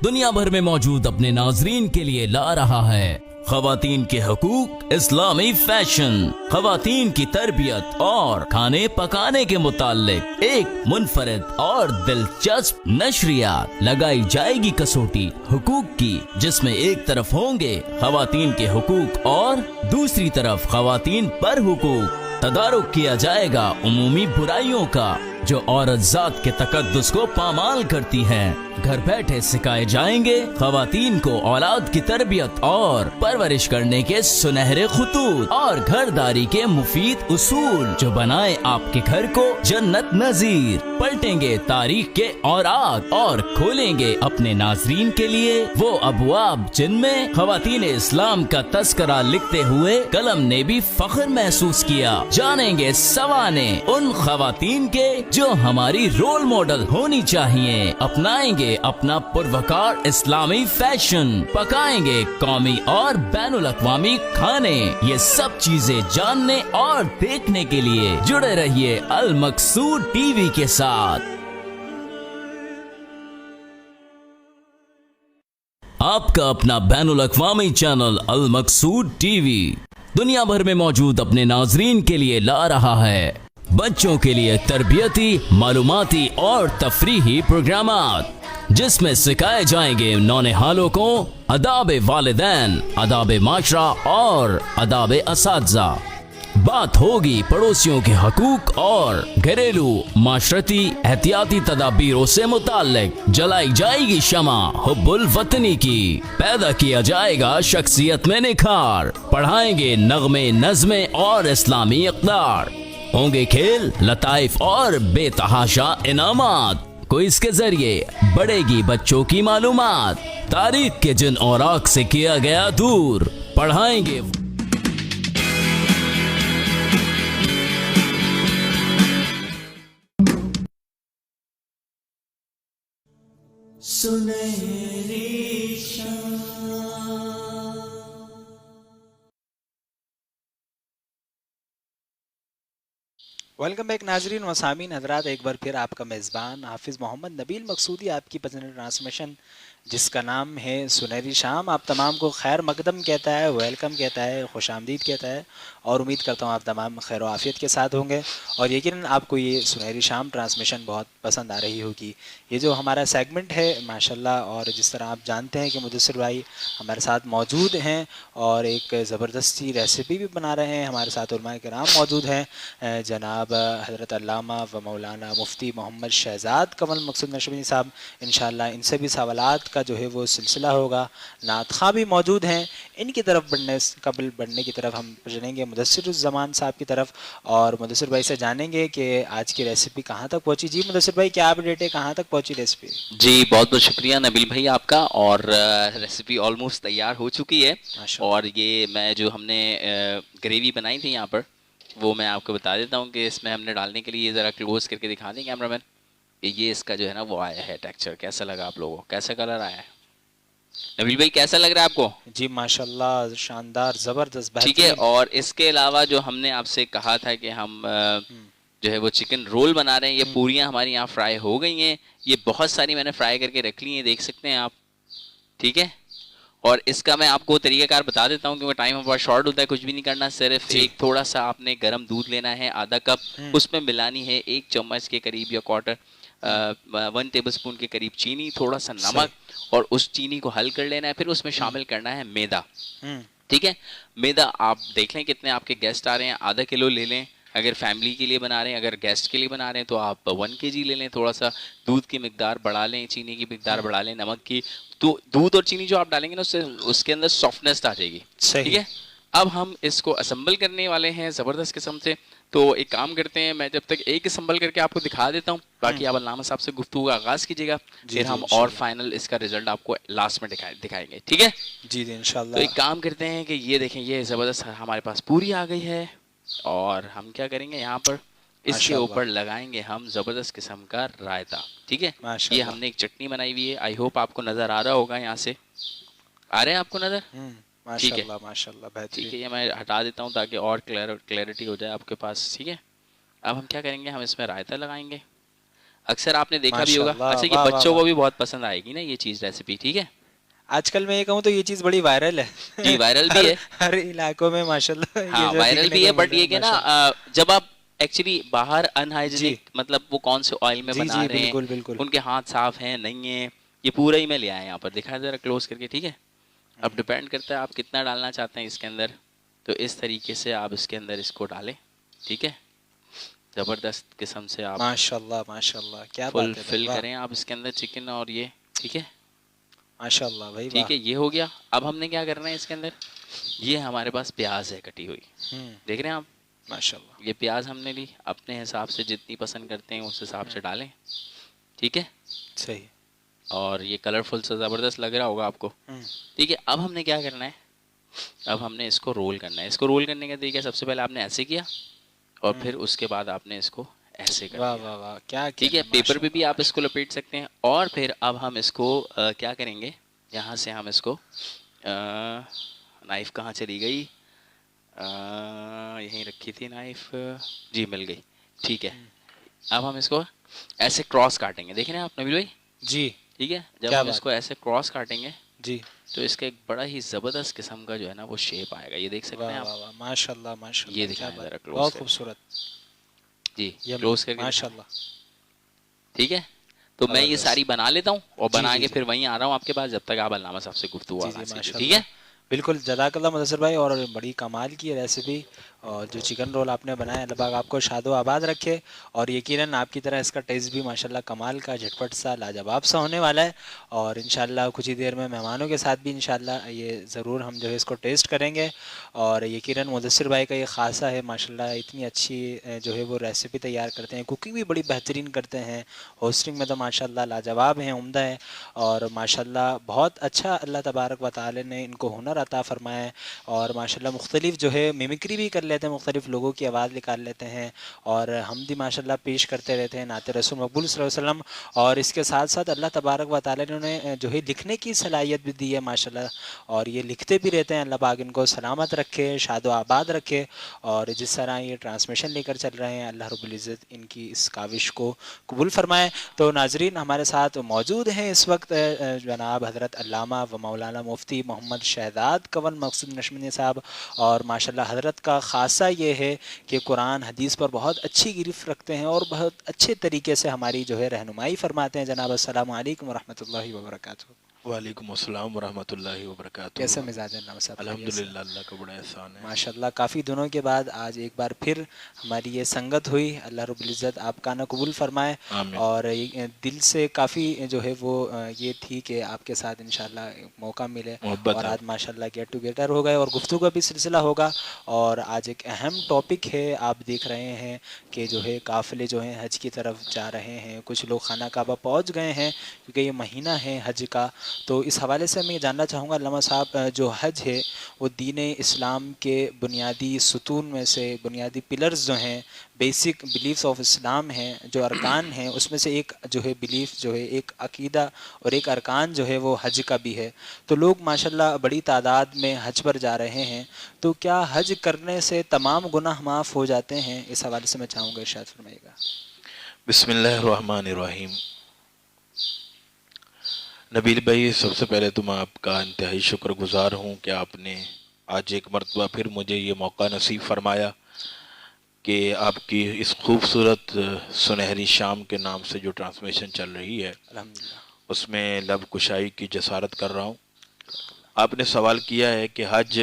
दुनिया भर में मौजूद अपने नाजरीन के लिए ला रहा है खवातीन के हकूक, इस्लामी फैशन, खवातीन की तरबियत और खाने पकाने के मुताल्लिक एक मुनफरिद और दिलचस्प नशरियात लगाई जाएगी कसौटी हुकूक की, जिसमें एक तरफ होंगे खवातीन के हुकूक और दूसरी तरफ खवातीन पर हुकूक। तदारुक किया जाएगा उमूमी बुराइयों का जो औरत जात के तकद्दुस को पामाल करती हैं। घर बैठे सिखाए जाएंगे खवातीन को औलाद की तरबियत और परवरिश करने के सुनहरे खुतूत और घरदारी के मुफीद उसूल जो बनाए आपके घर को जन्नत नजीर। पलटेंगे तारीख के औरात और खोलेंगे अपने नाजरीन के लिए वो अबवाब जिनमें खवातीन इस्लाम का तस्करा लिखते हुए कलम ने भी फख्र महसूस किया। जानेंगे सवाने उन खवातीन के जो हमारी रोल मॉडल होनी चाहिए। अपनाएंगे अपना पुरवकार इस्लामी फैशन, पकाएंगे कौमी और बैनुल अक़वामी खाने। ये सब चीजें जानने और देखने के लिए जुड़े रहिए अल मकसूद टीवी के साथ। आपका अपना बैनुल अक़वामी चैनल अल मकसूद टीवी दुनिया भर में मौजूद अपने नाजरीन के लिए ला रहा है बच्चों के लिए तरबियती, मालूमाती और तफरीही प्रोग्रामात, जिसमें सिखाए जाएंगे नौनिहालों को अदाब वालिदैन, अदाब माशरा और अदाब असातिज़ा। बात होगी पड़ोसियों के हकूक और घरेलू माशरती एहतियाती तदाबीरों से मुताल्लिक। जलाई जाएगी शमा हुब्बुल वतनी की, पैदा किया जाएगा शख्सियत में निखार। पढ़ाएंगे नगमे, नज़्में और इस्लामी इक़दार। होंगे खेल, लताइफ और बेतहाशा इनामात। क्विज़ के जरिए बढ़ेगी बच्चों की मालूमात। तारीख के जिन औराक से किया गया दूर, पढ़ाएंगे सुनहरी शाम। वेलकम बैक नाजरीन व सामीन हजरात, एक बार फिर आपका मेज़बान हाफिज़ मोहम्मद नबील मकसूदी आपकी पसंद ट्रांसमिशन जिसका नाम है सुनहरी शाम, आप तमाम को खैर मकदम कहता है, वेलकम कहता है, खुश आमदीद कहता है और उम्मीद करता हूँ आप तमाम खैर व आफियत के साथ होंगे और यकीनन आपको ये सुनहरी शाम ट्रांसमिशन बहुत पसंद आ रही होगी। ये जो हमारा सेगमेंट है माशाल्लाह, और जिस तरह आप जानते हैं कि मुदस्सिर भाई हमारे साथ मौजूद हैं और एक ज़बरदस्ती रेसिपी भी बना रहे हैं। हमारे साथ उलमा किराम मौजूद हैं, जनाब हज़रत अल्लामा व मौलाना मुफ्ती मोहम्मद शहज़ाद कमल मकसूद नशबी साहब। इंशाअल्लाह इनसे भी सवालात का जो है वो सिलसिला होगा। नात ख़ां भी मौजूद हैं, इनकी तरफ बढ़ने की तरफ हम चलेंगे मुदस्सिर ज़मान साहब की तरफ और मुदस्सिर भाई से जानेंगे कि आज की रेसिपी कहाँ तक पहुँची। जी मुदस्सिर भाई क्या अपडेट है, कहाँ तक पहुँची रेसिपी? जी बहुत बहुत शुक्रिया नबील भाई आपका, और रेसिपी ऑलमोस्ट तैयार हो चुकी है। और ये मैं जो हमने ग्रेवी बनाई थी यहाँ पर वो मैं आपको बता देता हूँ कि इसमें हमने डालने के लिए ज़रा क्लोज करके दिखा दें कैमरामैन। ये इसका जो है ना वो आया है टेक्सचर, कैसा लगा आप लोगों को, कैसा कलर आया है नबील भाई, कैसा लग रहा है आपको? जी माशाल्लाह शानदार ज़बरदस्त, ठीक है। और इसके अलावा जो हमने आपसे कहा था कि हम जो है वो चिकन रोल बना रहे हैं, ये पूरियां हमारी यहाँ फ्राई हो गई हैं। ये बहुत सारी मैंने फ्राई करके रख ली हैं, देख सकते हैं आप। ठीक है, और इसका मैं आपको तरीक़ाकार बता देता हूँ क्योंकि टाइम हमारा शॉर्ट होता है। कुछ भी नहीं करना, सिर्फ एक थोड़ा सा आपने गर्म दूध लेना है, आधा कप, उसमें मिलानी है 1 चम्मच के करीब या क्वार्टर 1 टेबलस्पून के करीब चीनी, थोड़ा सा नमक, और उस चीनी को हल कर लेना है। फिर उसमें शामिल करना है मैदा। ठीक है, मैदा आप देख लें कितने आपके गेस्ट आ रहे हैं, आधा किलो ले लें अगर फैमिली के लिए बना रहे हैं। अगर गेस्ट के लिए बना रहे हैं तो आप 1 kg ले लें। थोड़ा सा दूध की मिकदार बढ़ा लें, चीनी की मिकदार बढ़ा लें, नमक की। तो दूध और चीनी जो आप डालेंगे ना उससे उसके अंदर सॉफ्टनेस आ जाएगी। ठीक है, अब हम इसको असेंबल करने वाले हैं ज़बरदस्त किस्म से। तो एक काम करते हैं, मैं जब तक एक असेंबल करके आपको दिखा देता हूँ, बाकी आप अल्लामा साहब से गुफ्तगू का आगाज़ कीजिएगा, फिर हम और फाइनल इसका रिजल्ट आपको लास्ट में दिखाएंगे। ठीक है जी इंशाल्लाह। तो एक काम करते हैं कि ये देखें, ये ज़बरदस्त हमारे पास पूरी आ गई है और हम क्या करेंगे यहाँ पर इसके ऊपर लगाएंगे हम ज़बरदस्त किस्म का रायता। ठीक है, ये हमने एक चटनी बनाई हुई है, आई होप आपको नज़र आ रहा होगा। यहाँ से आ रहे हैं आपको नज़र? ठीक है माशाल्लाह, ठीक है, ये मैं हटा देता हूँ ताकि और क्लैरिटी हो जाए आपके पास। ठीक है, अब हम क्या करेंगे, हम इसमें रायता लगाएंगे। अक्सर आपने देखा भी होगा, अच्छा ये बच्चों को भी बहुत पसंद आएगी ना ये चीज़, रेसिपी। ठीक है, आजकल मैं ये कहूँ तो ये चीज़ बड़ी वायरल है। जी वायरल भी है हर इलाकों में माशाल्लाह। हाँ वायरल भी है, बट ये कि ना जब आप एक्चुअली बाहर अनहाइजीनिक, मतलब वो कौन से ऑयल में बना रहे हैं, बिल्कुल उनके हाथ साफ हैं नहीं है, ये पूरा ही मैं ले आया यहाँ पर, दिखाया जरा क्लोज करके। ठीक है, अब डिपेंड करता है आप कितना डालना चाहते हैं इसके अंदर, तो इस तरीके से आप इसके अंदर इसको डालें। ठीक है, ज़बरदस्त किस्म से आप माशाल्लाह माशाल्लाह क्या फुल फिल करें आप इसके अंदर चिकन और ये। ठीक है माशाल्लाह भाई, ठीक है, ये हो गया। अब हमने क्या करना है इसके अंदर, ये हमारे पास प्याज है कटी हुई, देख रहे हैं आप माशाल्लाह। ये प्याज हमने ली, अपने हिसाब से जितनी पसंद करते हैं उस हिसाब से डालें। ठीक है, सही, और ये कलरफुल सा ज़बरदस्त लग रहा होगा आपको। ठीक है, अब हमने क्या करना है, अब हमने इसको रोल करना है। इसको रोल करने का तरीका सबसे पहले आपने ऐसे किया और फिर उसके बाद आपने इसको ایسے کر واہ دیا. واہ واہ کیا ٹھیک ہے, پیپر پہ بھی آپ اس کو لپیٹ سکتے ہیں. اور پھر اب ہم اس کو کیا کریں گے, یہاں سے ہم اس کو نائف کہاں چلی گئی, یہیں رکھی تھی نائف, جی مل گئی. ٹھیک ہے, اب ہم اس کو ایسے کراس کاٹیں گے, دیکھیں نا آپ نبیل بھائی. جی ٹھیک ہے, کیا جب ہم بات اس کو ایسے کراس کاٹیں گے جی تو اس کا ایک بڑا ہی زبردست قسم کا جو ہے نا وہ شیپ آئے گا. یہ دیکھ سکتے ہیں واہ آپ, واہ واہ ماشاء اللہ ماشاء یہ اللہ, کیا دکھائیں بات, ذرا close بہت کر. خوبصورت, جی یہ کلوز کر کے ماشاء دکھائیں. اللہ. ٹھیک ہے, تو میں یہ زبردست. ساری بنا لیتا ہوں اور جی بنا جی کے جی پھر وہیں آ رہا ہوں آپ کے پاس, جب تک آپ علامہ صاحب سے گفتگو جی آغاز کیجیے. ماشاء ٹھیک اللہ, ہے, بالکل جزاک اللہ مدثر بھائی. اور بڑی کمال کی ریسیپی, اور جو چکن رول آپ نے بنایا, اللہ پاک آپ کو شاد و آباد رکھے. اور یقیناً آپ کی طرح اس کا ٹیسٹ بھی ماشاءاللہ کمال کا, جھٹپٹ سا, لاجواب سا ہونے والا ہے. اور انشاءاللہ کچھ ہی دیر میں مہمانوں کے ساتھ بھی انشاءاللہ یہ ضرور ہم جو ہے اس کو ٹیسٹ کریں گے. اور یقیناً مدثر بھائی کا یہ خاصہ ہے ماشاءاللہ, اتنی اچھی جو ہے وہ ریسیپی تیار کرتے ہیں, کوکنگ بھی بڑی بہترین کرتے ہیں, ہوسٹنگ میں تو ماشاءاللہ لاجواب ہیں, عمدہ ہیں. اور ماشاءاللہ بہت اچھا اللہ تبارک و تعالی نے ان کو ہنر عطا فرمایا ہے. اور ماشاءاللہ مختلف جو ہے میمکری بھی کر لیتے ہیں, مختلف لوگوں کی آواز نکال لیتے ہیں, اور ہم بھی ماشاءاللہ پیش کرتے رہتے ہیں نعت رسول مقبول صلی اللہ علیہ وسلم. اور اس کے ساتھ ساتھ اللہ تبارک و تعالی نے انہیں جو ہے لکھنے کی صلاحیت بھی دی ہے ماشاءاللہ, اور یہ لکھتے بھی رہتے ہیں. اللہ پاک ان کو سلامت رکھے, شاد و آباد رکھے. اور جس طرح یہ ٹرانسمیشن لے کر چل رہے ہیں, اللہ رب العزت ان کی اس کاوش کو قبول فرمائے. تو ناظرین ہمارے ساتھ موجود ہیں اس وقت جناب حضرت علامہ و مولانا مفتی محمد شہزاد کون مقصود نشمنی صاحب. اور ماشاءاللہ حضرت کا خاصہ یہ ہے کہ قرآن حدیث پر بہت اچھی گرفت رکھتے ہیں, اور بہت اچھے طریقے سے ہماری جو ہے رہنمائی فرماتے ہیں. جناب السلام علیکم ورحمۃ اللہ وبرکاتہ. وعلیکم السلام ورحمۃ اللہ وبرکاتہ. کیسے مزاج ہے جناب صاحب؟ خیریت سے؟ الحمدللہ, اللہ کا بڑا احسان ہے. ماشاءاللہ کافی دنوں کے بعد آج ایک بار پھر ہماری یہ سنگت ہوئی. اللہ رب العزت آپ کا نا قبول فرمائے. آمین. اور دل سے کافی جو ہے وہ یہ تھی کہ آپ کے ساتھ انشاءاللہ موقع ملے, محبت اور ہے. آج ماشاءاللہ گیٹ ٹوگیدر ہو گئے, اور گفتگو کا بھی سلسلہ ہوگا. اور آج ایک اہم ٹاپک ہے, آپ دیکھ رہے ہیں کہ جو ہے قافلے جو ہیں حج کی طرف جا رہے ہیں, کچھ لوگ خانہ کعبہ پہنچ گئے ہیں کیونکہ یہ مہینہ ہے حج کا. تو اس حوالے سے میں یہ جاننا چاہوں گا علامہ صاحب, جو حج ہے وہ دین اسلام کے بنیادی ستون میں سے, بنیادی پلرز جو ہیں, بیسک بلیفز آف اسلام ہیں, جو ارکان ہیں, اس میں سے ایک جو ہے بلیف جو ہے, ایک عقیدہ اور ایک ارکان جو ہے وہ حج کا بھی ہے. تو لوگ ماشاءاللہ بڑی تعداد میں حج پر جا رہے ہیں, تو کیا حج کرنے سے تمام گناہ معاف ہو جاتے ہیں؟ اس حوالے سے میں چاہوں گا ارشاد فرمائیے گا. بسم اللہ الرحمن الرحیم. نبیل بھائی, سب سے پہلے تو میں آپ کا انتہائی شکر گزار ہوں کہ آپ نے آج ایک مرتبہ پھر مجھے یہ موقع نصیب فرمایا کہ آپ کی اس خوبصورت سنہری شام کے نام سے جو ٹرانسمیشن چل رہی ہے الحمدللہ. اس میں لب کشائی کی جسارت کر رہا ہوں. آپ نے سوال کیا ہے کہ حج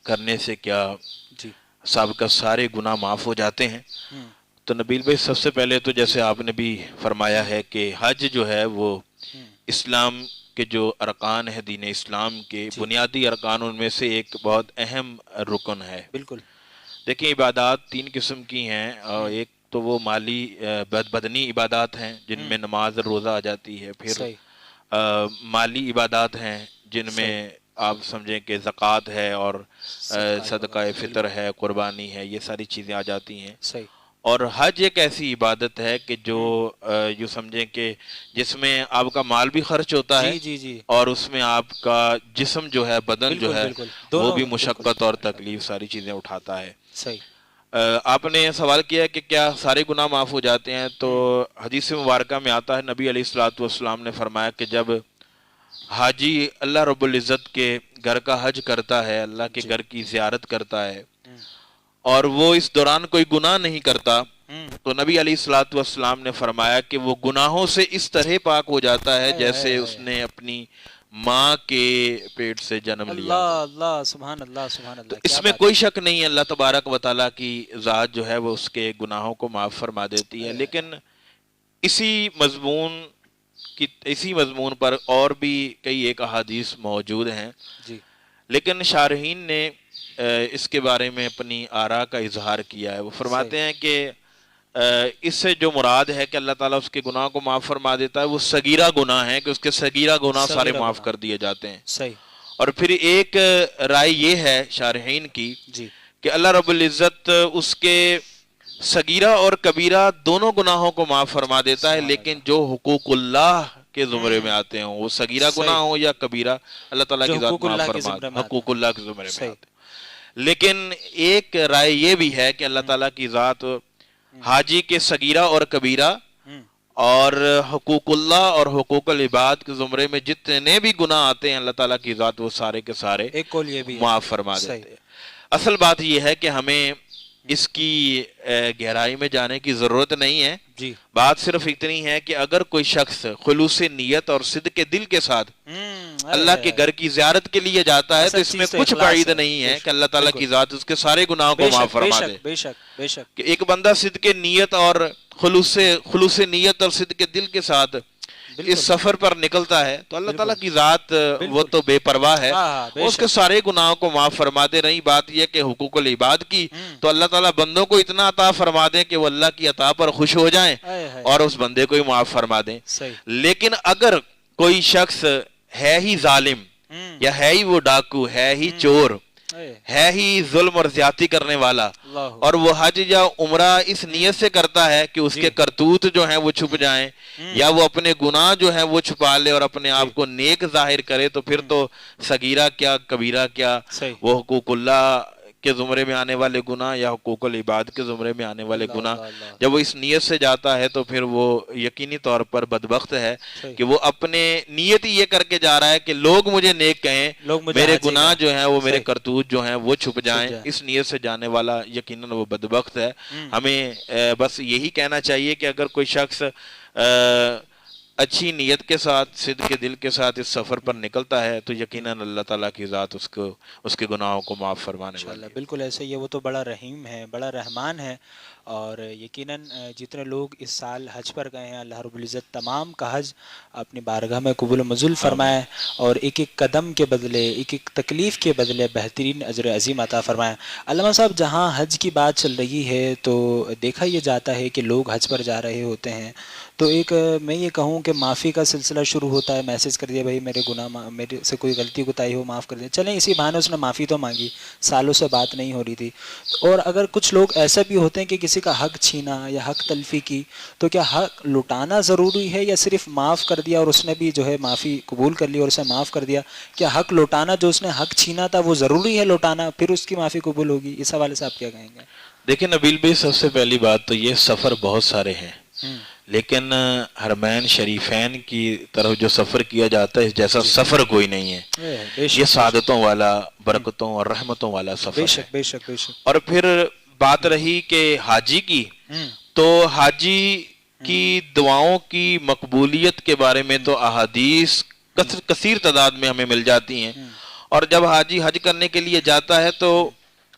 کرنے سے کیا جی سابقہ سارے گناہ معاف ہو جاتے ہیں. تو نبیل بھائی, سب سے پہلے تو جیسے آپ نے بھی فرمایا ہے کہ حج جو ہے وہ اسلام کے جو ارکان ہے, دین اسلام کے بنیادی ارکان, ان میں سے ایک بہت اہم رکن ہے. بالکل. دیکھیں, عبادات تین قسم کی ہیں, اور ایک تو وہ مالی بدنی عبادات ہیں جن میں نماز روزہ آ جاتی ہے. پھر صحیح. مالی عبادات ہیں جن میں آپ سمجھیں کہ زکوٰۃ ہے, اور صدقہ فطر ہے, قربانی ہے, یہ ساری چیزیں آ جاتی ہیں. صحیح. اور حج ایک ایسی عبادت ہے کہ جو یوں سمجھیں کہ جس میں آپ کا مال بھی خرچ ہوتا ہے, جی جی جی, اور اس میں آپ کا جسم جو ہے, بدن جو ہے, وہ بھی مشقت اور تکلیف ساری چیزیں اٹھاتا ہے. صحیح. آپ نے سوال کیا کہ کیا سارے گناہ معاف ہو جاتے ہیں, تو حدیث مبارکہ میں آتا ہے, نبی علیہ الصلوۃ والسلام نے فرمایا کہ جب حاجی اللہ رب العزت کے گھر کا حج کرتا ہے, اللہ کے گھر کی زیارت کرتا ہے, اور وہ اس دوران کوئی گناہ نہیں کرتا, تو نبی علیہ الصلوۃ والسلام نے فرمایا کہ وہ گناہوں سے اس طرح پاک ہو جاتا ہے جیسے اس نے اپنی ماں کے پیٹ سے جنم لیا. اللہ اللہ, سبحان اللہ سبحان اللہ. اس میں کوئی شک نہیں ہے, اللہ تبارک و تعالیٰ کی ذات جو ہے وہ اس کے گناہوں کو معاف فرما دیتی ہے. لیکن اسی مضمون پر اور بھی کئی ایک احادیث موجود ہیں, لیکن شارحین نے اس کے بارے میں اپنی آراء کا اظہار کیا ہے. وہ فرماتے ہیں کہ اس سے جو مراد ہے کہ اللہ تعالیٰ اس کے گناہ کو معاف فرما دیتا ہے, وہ صغیرہ گناہ ہے کہ اس کے صغیرہ گناہ سارے معاف کر دیے جاتے ہیں. صحیح. اور پھر ایک رائے یہ ہے شارحین کی کہ اللہ رب العزت اس کے सगीरा और कबीरा दोनों गुनाहों को माफ फरमा देता है, लेकिन जो हुकूक अल्लाह के ज़ुमरे में आते हैं, वो सगीरा गुनाह हो या कबीरा, अल्लाह ताला की ज़ात माफ फरमा, हुकूक अल्लाह के ज़ुमरे में आते हैं। लेकिन एक राय ये भी है कि अल्लाह ताला की ज़ात हाजी के सगीरा और कबीरा और हुकूकुल्लाह और हुकूकुल इबाद के ज़ुमरे में जितने भी गुनाह आते हैं, अल्लाह ताला की ज़ात वो सारे के सारे एक कौल ये भी माफ फरमा देते हैं। असल बात ये है कि हमें इसकी गहराई में जाने की जरूरत नहीं है जी। बात सिर्फ इतनी है कि अगर कोई शख्स खुलूस नीयत और सिद्ध के दिल के साथ अल्लाह के घर की ज़ियारत के लिए जाता है, तो इसमें कुछ कायदा नहीं है कि अल्लाह ताला की ज़ात उसके सारे गुनाहों को माफ फरमा दे। बेशक बेशक कि एक बंदा सिद्ध के नीयत और खुलूस नीयत और सिद्ध के दिल के साथ इस सफर पर निकलता है, तो अल्लाह ताला की ज़ात वो तो बेपरवाह है, उसके सारे गुनाहों को माफ फरमा दे। रही बात यह कि हुकूकुल इबाद की, तो अल्लाह ताला बंदों को इतना अता फरमा दे कि वो अल्लाह की अता पर खुश हो जाएं और उस बंदे को ही माफ फरमा दें। लेकिन अगर कोई शख्स है ही जालिम, या है ही वो डाकू, है ही चोर, है ही जुल्म और ज्यादती करने वाला, और वो हज या उम्रा इस नियत से करता है कि उसके करतूत जो हैं वो छुप जाएं, या वो अपने गुनाह जो हैं वो छुपा ले और अपने आप को नेक जाहिर करे, तो फिर तो सगीरा क्या कबीरा क्या, वो हुकूकुल्लाह के ज़ुमरे में आने वाले गुनाह या हुकूकुल इबाद के ज़ुमरे में आने वाले गुनाह, जब वो इस नियत से जाता है तो फिर वो यकीनी तौर पर बदबख्त है कि वो अपने नियत ही ये करके जा रहा है कि लोग मुझे नेक कहें, मेरे गुनाह जो हैं वो, मेरे करतूत जो हैं वो छुप जाएं। इस नियत से जाने वाला यकीनन वो बदबख्त है। हमें बस यही कहना चाहिए कि अगर कोई शख्स अच्छी नीयत के साथ, सिद्ध के दिल के साथ इस सफ़र पर निकलता है, तो यकीनन अल्लाह ताला की ज़ात उसको उसके गुनाहों को माफ़ फरमाने वाली है। बिल्कुल ऐसे ही है, वो तो बड़ा रहीम है, बड़ा रहमान है। और यकीनन जितने लोग इस साल हज पर गए हैं, अल्लाह रब्बुल इज़्ज़त तमाम का हज अपनी बारगाह में कबूल मंजूल फरमाए और एक एक कदम के बदले, एक एक तकलीफ़ के बदले बेहतरीन अजर अज़ीम अता फरमाए। अल्लामा साहब, जहाँ हज की बात चल रही है तो देखा यह जाता है कि लोग हज पर जा रहे होते हैं, तो एक मैं ये कहूँ कि माफ़ी का सिलसिला शुरू होता है, मैसेज कर दिया भाई मेरे गुनाह, मेरे से कोई गलती कोताही हो माफ़ कर दिया, चलें इसी बहाने उसने माफ़ी तो मांगी, सालों से बात नहीं हो रही थी। और अगर कुछ लोग ऐसे भी होते हैं कि किसी का हक छीना या हक तलफी की, तो क्या हक लुटाना ज़रूरी है या सिर्फ माफ़ कर दिया और उसने भी जो है माफ़ी कबूल कर ली और उसे माफ़ कर दिया? क्या हक लुटाना, जो उसने हक छीना था वो ज़रूरी है लुटाना, फिर उसकी माफ़ी कबूल होगी? इस हवाले से आप क्या कहेंगे? देखिए नबील भाई, सबसे पहली बात तो ये सफ़र बहुत सारे हैं, लेकिन हरमैन शरीफैन की तरफ जो सफ़र किया जाता है, जैसा सफ़र कोई नहीं है। ये सादतों वाला, बरकतों और रहमतों वाला सफ़र है। बेशक बेशक। और फिर बात रही कि हाजी की, तो हाजी की दुआओं की मकबूलियत के बारे में तो अहादीस कसीर तादाद में हमें मिल जाती हैं। और जब हाजी हज करने के लिए जाता है तो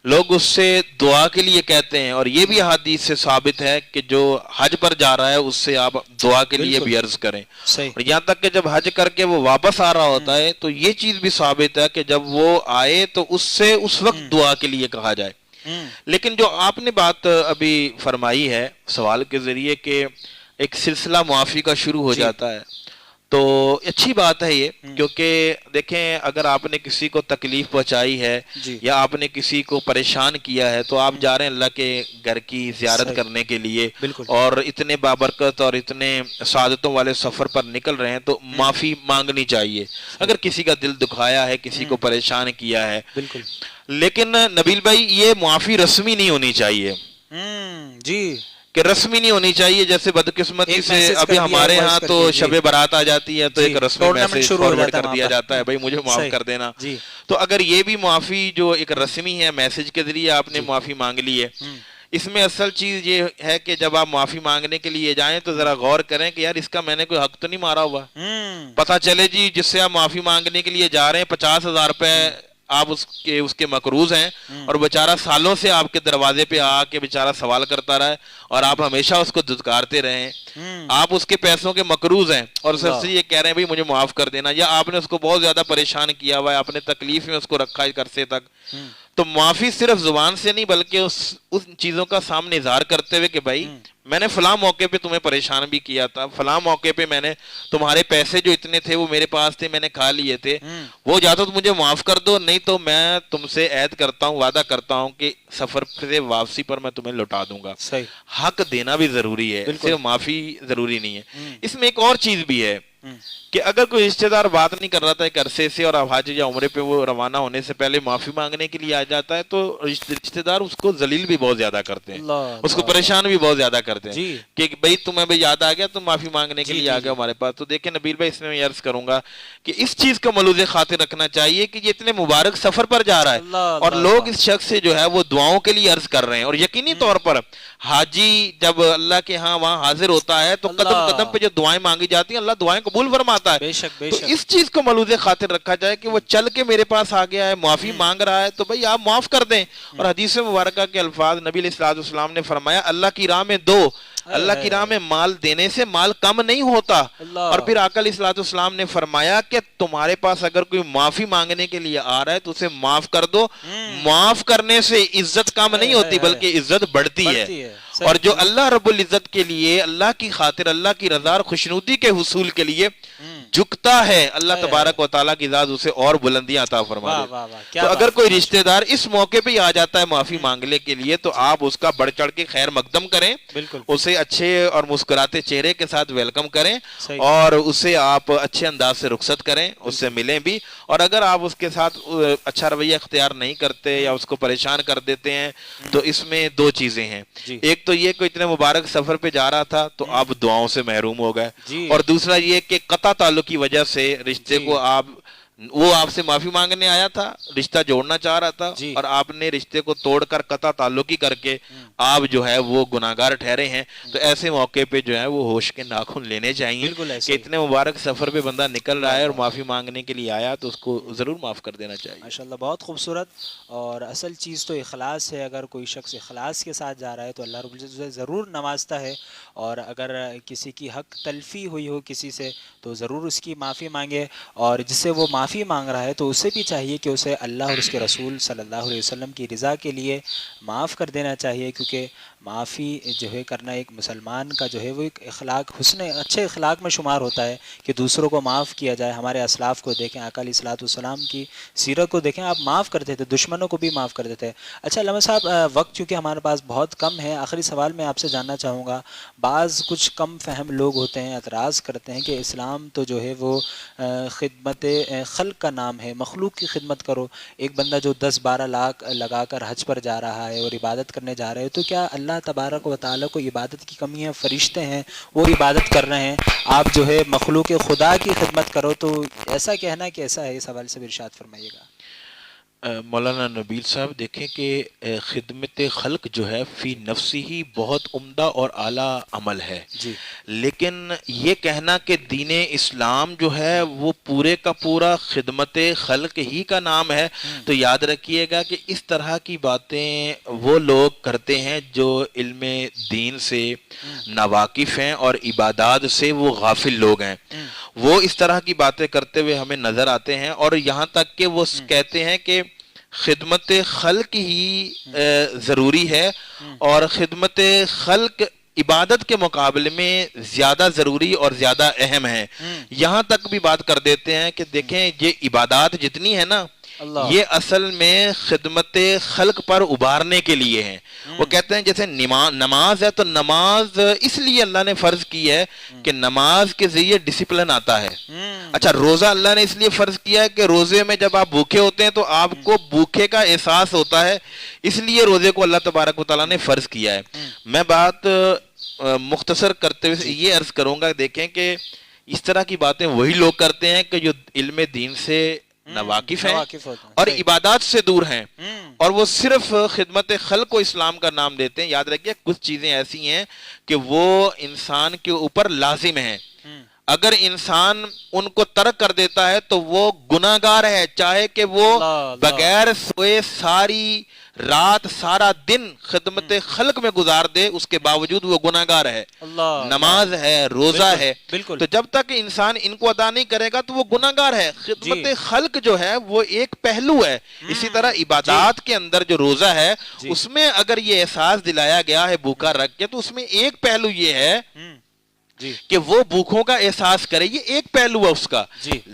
लोग उससे दुआ के लिए कहते हैं, और ये भी हदीस से साबित है कि जो हज पर जा रहा है उससे आप दुआ के लिए भी अर्ज करें। और यहाँ तक कि जब हज करके वो वापस आ रहा होता है तो ये चीज भी साबित है कि जब वो आए तो उससे उस वक्त दुआ के लिए कहा जाए। लेकिन जो आपने बात अभी फरमाई है सवाल के जरिए कि एक सिलसिला मुआफी का शुरू हो जाता है, तो अच्छी बात है ये, क्योंकि देखें अगर आपने किसी को तकलीफ पहुंचाई है या आपने किसी को परेशान किया है, तो आप जा रहे हैं अल्लाह के घर की ज़ियारत करने के लिए और इतने बाबरकत और इतने सादतों वाले सफ़र पर निकल रहे हैं, तो माफ़ी मांगनी चाहिए अगर किसी का दिल दुखाया है, किसी को परेशान किया है। लेकिन नबील भाई, ये माफ़ी रस्मी नहीं होनी चाहिए जी, कि रस्मी नहीं होनी चाहिए। जैसे बदकिस्मती से अभी हमारे यहाँ तो शबे बारात आ जाती है तो एक रस्मी मैसेज फॉरवर्ड कर दिया जाता है, भाई मुझे माफ कर देना। तो अगर ये भी माफी जो एक रस्मी है, मैसेज के जरिए आपने माफी मांग ली है, इसमें असल चीज ये है कि जब आप माफी मांगने के लिए जाएं तो जरा गौर करें कि यार इसका मैंने कोई हक तो नहीं मारा हुआ। पता चले जी जिससे आप माफी मांगने के लिए जा रहे हैं 50,000 रुपए आप उसके मकरूज हैं और बेचारा सालों से आपके दरवाजे पे आके बेचारा सवाल करता रहा है और आप हमेशा उसको धुतकारते रहे हैं, आप उसके पैसों के मकरूज हैं और सबसे ये कह रहे हैं भाई मुझे माफ कर देना, या आपने उसको बहुत ज्यादा परेशान किया हुआ है, आपने तकलीफ में उसको रखा है अरसे तक, تو معافی صرف زبان سے نہیں بلکہ اس چیزوں کا سامنے اظہار کرتے ہوئے کہ بھائی میں نے فلاں موقع پہ تمہیں پریشان بھی کیا تھا، فلاں موقع پہ میں نے تمہارے پیسے جو اتنے تھے وہ میرے پاس تھے، میں نے کھا لیے تھے، وہ جاتا تو مجھے معاف کر دو، نہیں تو میں تم سے عہد کرتا ہوں، وعدہ کرتا ہوں کہ سفر سے واپسی پر میں تمہیں لوٹا دوں گا۔ صحیح، حق دینا بھی ضروری ہے، صرف معافی ضروری نہیں ہے۔ اس میں ایک اور چیز بھی ہے کہ اگر کوئی رشتہ دار بات نہیں کر رہا تھا ایک عرصے سے اور اب حج یا عمرے پہ وہ روانہ ہونے سے پہلے معافی مانگنے کے لیے آ جاتا ہے تو رشتہ دار اس کو ذلیل بھی بہت زیادہ کرتے ہیں، اس کو پریشان بھی بہت زیادہ کرتے ہیں کہ بھئی تمہیں بھی یاد آ گیا، تم معافی مانگنے کے لیے آ گئے ہمارے پاس۔ تو دیکھیں نبیل بھائی، اس میں میں عرض کروں گا کہ اس چیز کا ملحوظ خاطر رکھنا چاہیے کہ یہ اتنے مبارک سفر پر جا رہا ہے اور لوگ اس شخص سے جو ہے وہ دعاؤں کے لیے عرض کر رہے ہیں، اور یقینی طور پر حاجی جب اللہ کے ہاں وہاں حاضر ہوتا ہے تو قدم قدم پہ جو دعائیں مانگی جاتی ہیں اللہ دعائیں قبول فرماتا ہے۔ تو اس چیز کو ملحوظ خاطر رکھا جائے کہ وہ چل کے میرے پاس آ گیا ہے، معافی مانگ رہا ہے، تو بھئی آپ معاف کر دیں۔ اور حدیث مبارکہ کے الفاظ نبی علیہ الصلوۃ والسلام نے فرمایا اللہ کی راہ میں دو، اللہ کی راہ میں مال دینے سے مال کم نہیں ہوتا۔ اور پھر آقا علیہ الصلوۃ والسلام نے فرمایا کہ تمہارے پاس اگر کوئی معافی مانگنے کے لیے آ رہا ہے تو اسے معاف کر دو، معاف کرنے سے عزت کم نہیں ہوتی بلکہ عزت بڑھتی ہے۔ اور جو اللہ رب العزت کے لیے، اللہ کی خاطر، اللہ کی رضا اور خوشنودی کے حصول کے لیے جھکتا ہے، اللہ تبارک و تعالیٰ کی ذات اسے اور بلندیاں عطا فرما دے۔ تو اگر کوئی رشتہ دار اس موقع پہ ہی آ جاتا ہے معافی مانگنے کے لیے تو آپ اس کا بڑھ چڑھ کے خیر مقدم کریں، اسے اچھے اور مسکراتے چہرے کے ساتھ ویلکم کریں اور اسے آپ اچھے انداز سے رخصت کریں، اس سے ملیں بھی۔ اور اگر آپ اس کے ساتھ اچھا رویہ اختیار نہیں کرتے یا اس کو پریشان کر دیتے ہیں تو اس میں دو چیزیں ہیں، ایک تو یہ کہ اتنے مبارک سفر پہ جا رہا تھا تو آپ دعاؤں سے محروم ہو گئے، اور دوسرا یہ کہ قطع تعلق کی وجہ سے رشتے کو وہ آپ سے معافی مانگنے آیا تھا، رشتہ جوڑنا چاہ رہا تھا اور آپ نے رشتے کو توڑ کر قطع تعلقی کر کے آپ جو ہے وہ گناہگار ٹھہرے ہیں۔ تو ایسے موقع پہ جو ہے وہ ہوش کے ناخن لینے چاہیے کہ اتنے مبارک سفر پہ بندہ نکل رہا ہے اور معافی مانگنے کے لیے آیا تو اس کو ضرور معاف کر دینا چاہیے۔ ماشاءاللہ، بہت خوبصورت۔ اور اصل چیز تو اخلاص ہے، اگر کوئی شخص اخلاص کے ساتھ جا رہا ہے تو اللہ رب العزت اسے ضرور نوازتا ہے، اور اگر کسی کی حق تلفی ہوئی ہو کسی سے تو ضرور اس کی معافی مانگے، اور جس سے وہ معافی مانگ رہا ہے تو اسے بھی چاہیے کہ اسے اللہ اور اس کے رسول صلی اللہ علیہ وسلم کی رضا کے لیے معاف کر دینا چاہیے، کیونکہ معافی جو ہے کرنا ایک مسلمان کا جو ہے وہ ایک اخلاق، اچھے اخلاق میں شمار ہوتا ہے کہ دوسروں کو معاف کیا جائے۔ ہمارے اسلاف کو دیکھیں، آقا علیہ الصلوۃ والسلام کی سیرت کو دیکھیں، آپ معاف کرتے تھے، دشمنوں کو بھی معاف کرتے تھے۔ اچھا علامہ صاحب، وقت چونکہ ہمارے پاس بہت کم ہے، آخری سوال میں آپ سے جاننا چاہوں گا، بعض کچھ کم فہم لوگ ہوتے ہیں، اعتراض کرتے ہیں کہ اسلام تو جو ہے وہ خدمت خلق کا نام ہے، مخلوق کی خدمت کرو۔ ایک بندہ جو 10-12 لاکھ لگا کر حج پر جا رہا ہے اور عبادت کرنے جا رہے ہے، تو کیا اللہ تبارک و تعالیٰ کو عبادت کی کمی ہے؟ فرشتے ہیں وہ عبادت کر رہے ہیں، آپ جو ہے مخلوق خدا کی خدمت کرو، تو ایسا کہنا کیسا ہے؟ اس حوالے سے بھی ارشاد فرمائیے گا۔ مولانا نبیل صاحب، دیکھیں کہ خدمت خلق جو ہے فی نفسی ہی بہت عمدہ اور اعلیٰ عمل ہے، لیکن یہ کہنا کہ دین اسلام جو ہے وہ پورے کا پورا خدمت خلق ہی کا نام ہے، تو یاد رکھیے گا کہ اس طرح کی باتیں وہ لوگ کرتے ہیں جو علم دین سے ناواقف ہیں اور عبادات سے وہ غافل لوگ ہیں۔ وہ اس طرح کی باتیں کرتے ہوئے ہمیں نظر آتے ہیں، اور یہاں تک کہ وہ کہتے ہیں کہ خدمت خلق ہی ضروری ہے اور خدمت خلق عبادت کے مقابلے میں زیادہ ضروری اور زیادہ اہم ہے۔ یہاں تک بھی بات کر دیتے ہیں کہ دیکھیں یہ عبادات جتنی ہے نا، یہ اصل میں خدمت خلق پر ابھارنے کے لیے ہیں۔ وہ کہتے ہیں جیسے نماز ہے تو نماز اس لیے اللہ نے فرض کی ہے کہ نماز کے ذریعے ڈسپلن آتا ہے۔ اچھا، روزہ اللہ نے اس لیے فرض کیا ہے کہ روزے میں جب آپ بھوکے ہوتے ہیں تو آپ کو بھوکے کا احساس ہوتا ہے، اس لیے روزے کو اللہ تبارک و تعالیٰ نے فرض کیا ہے۔ میں بات مختصر کرتے ہوئے یہ عرض کروں گا، دیکھیں کہ اس طرح کی باتیں وہی لوگ کرتے ہیں کہ جو علم دین سے ناواقف ہیں اور عبادات سے دور ہیں، اور وہ صرف خدمت خلق کو اسلام کا نام دیتے ہیں۔ یاد رکھیے کچھ چیزیں ایسی ہیں کہ وہ انسان کے اوپر لازم ہیں، اگر انسان ان کو ترک کر دیتا ہے تو وہ گناہگار ہے، چاہے کہ وہ بغیر سوئے ساری رات سارا دن خدمت خلق میں گزار دے اس کے باوجود وہ گناہگار ہے. نماز ہے, روزہ ہے, تو جب تک انسان ان کو ادا نہیں کرے گا تو وہ گناہگار ہے. خدمت خلق جو ہے وہ ایک پہلو ہے. اسی طرح عبادات کے اندر جو روزہ ہے اس میں اگر یہ احساس دلایا گیا ہے بھوکا رکھ کے, تو اس میں ایک پہلو یہ ہے کہ وہ بھوکوں کا احساس کرے, یہ ایک پہلو ہے اس کا.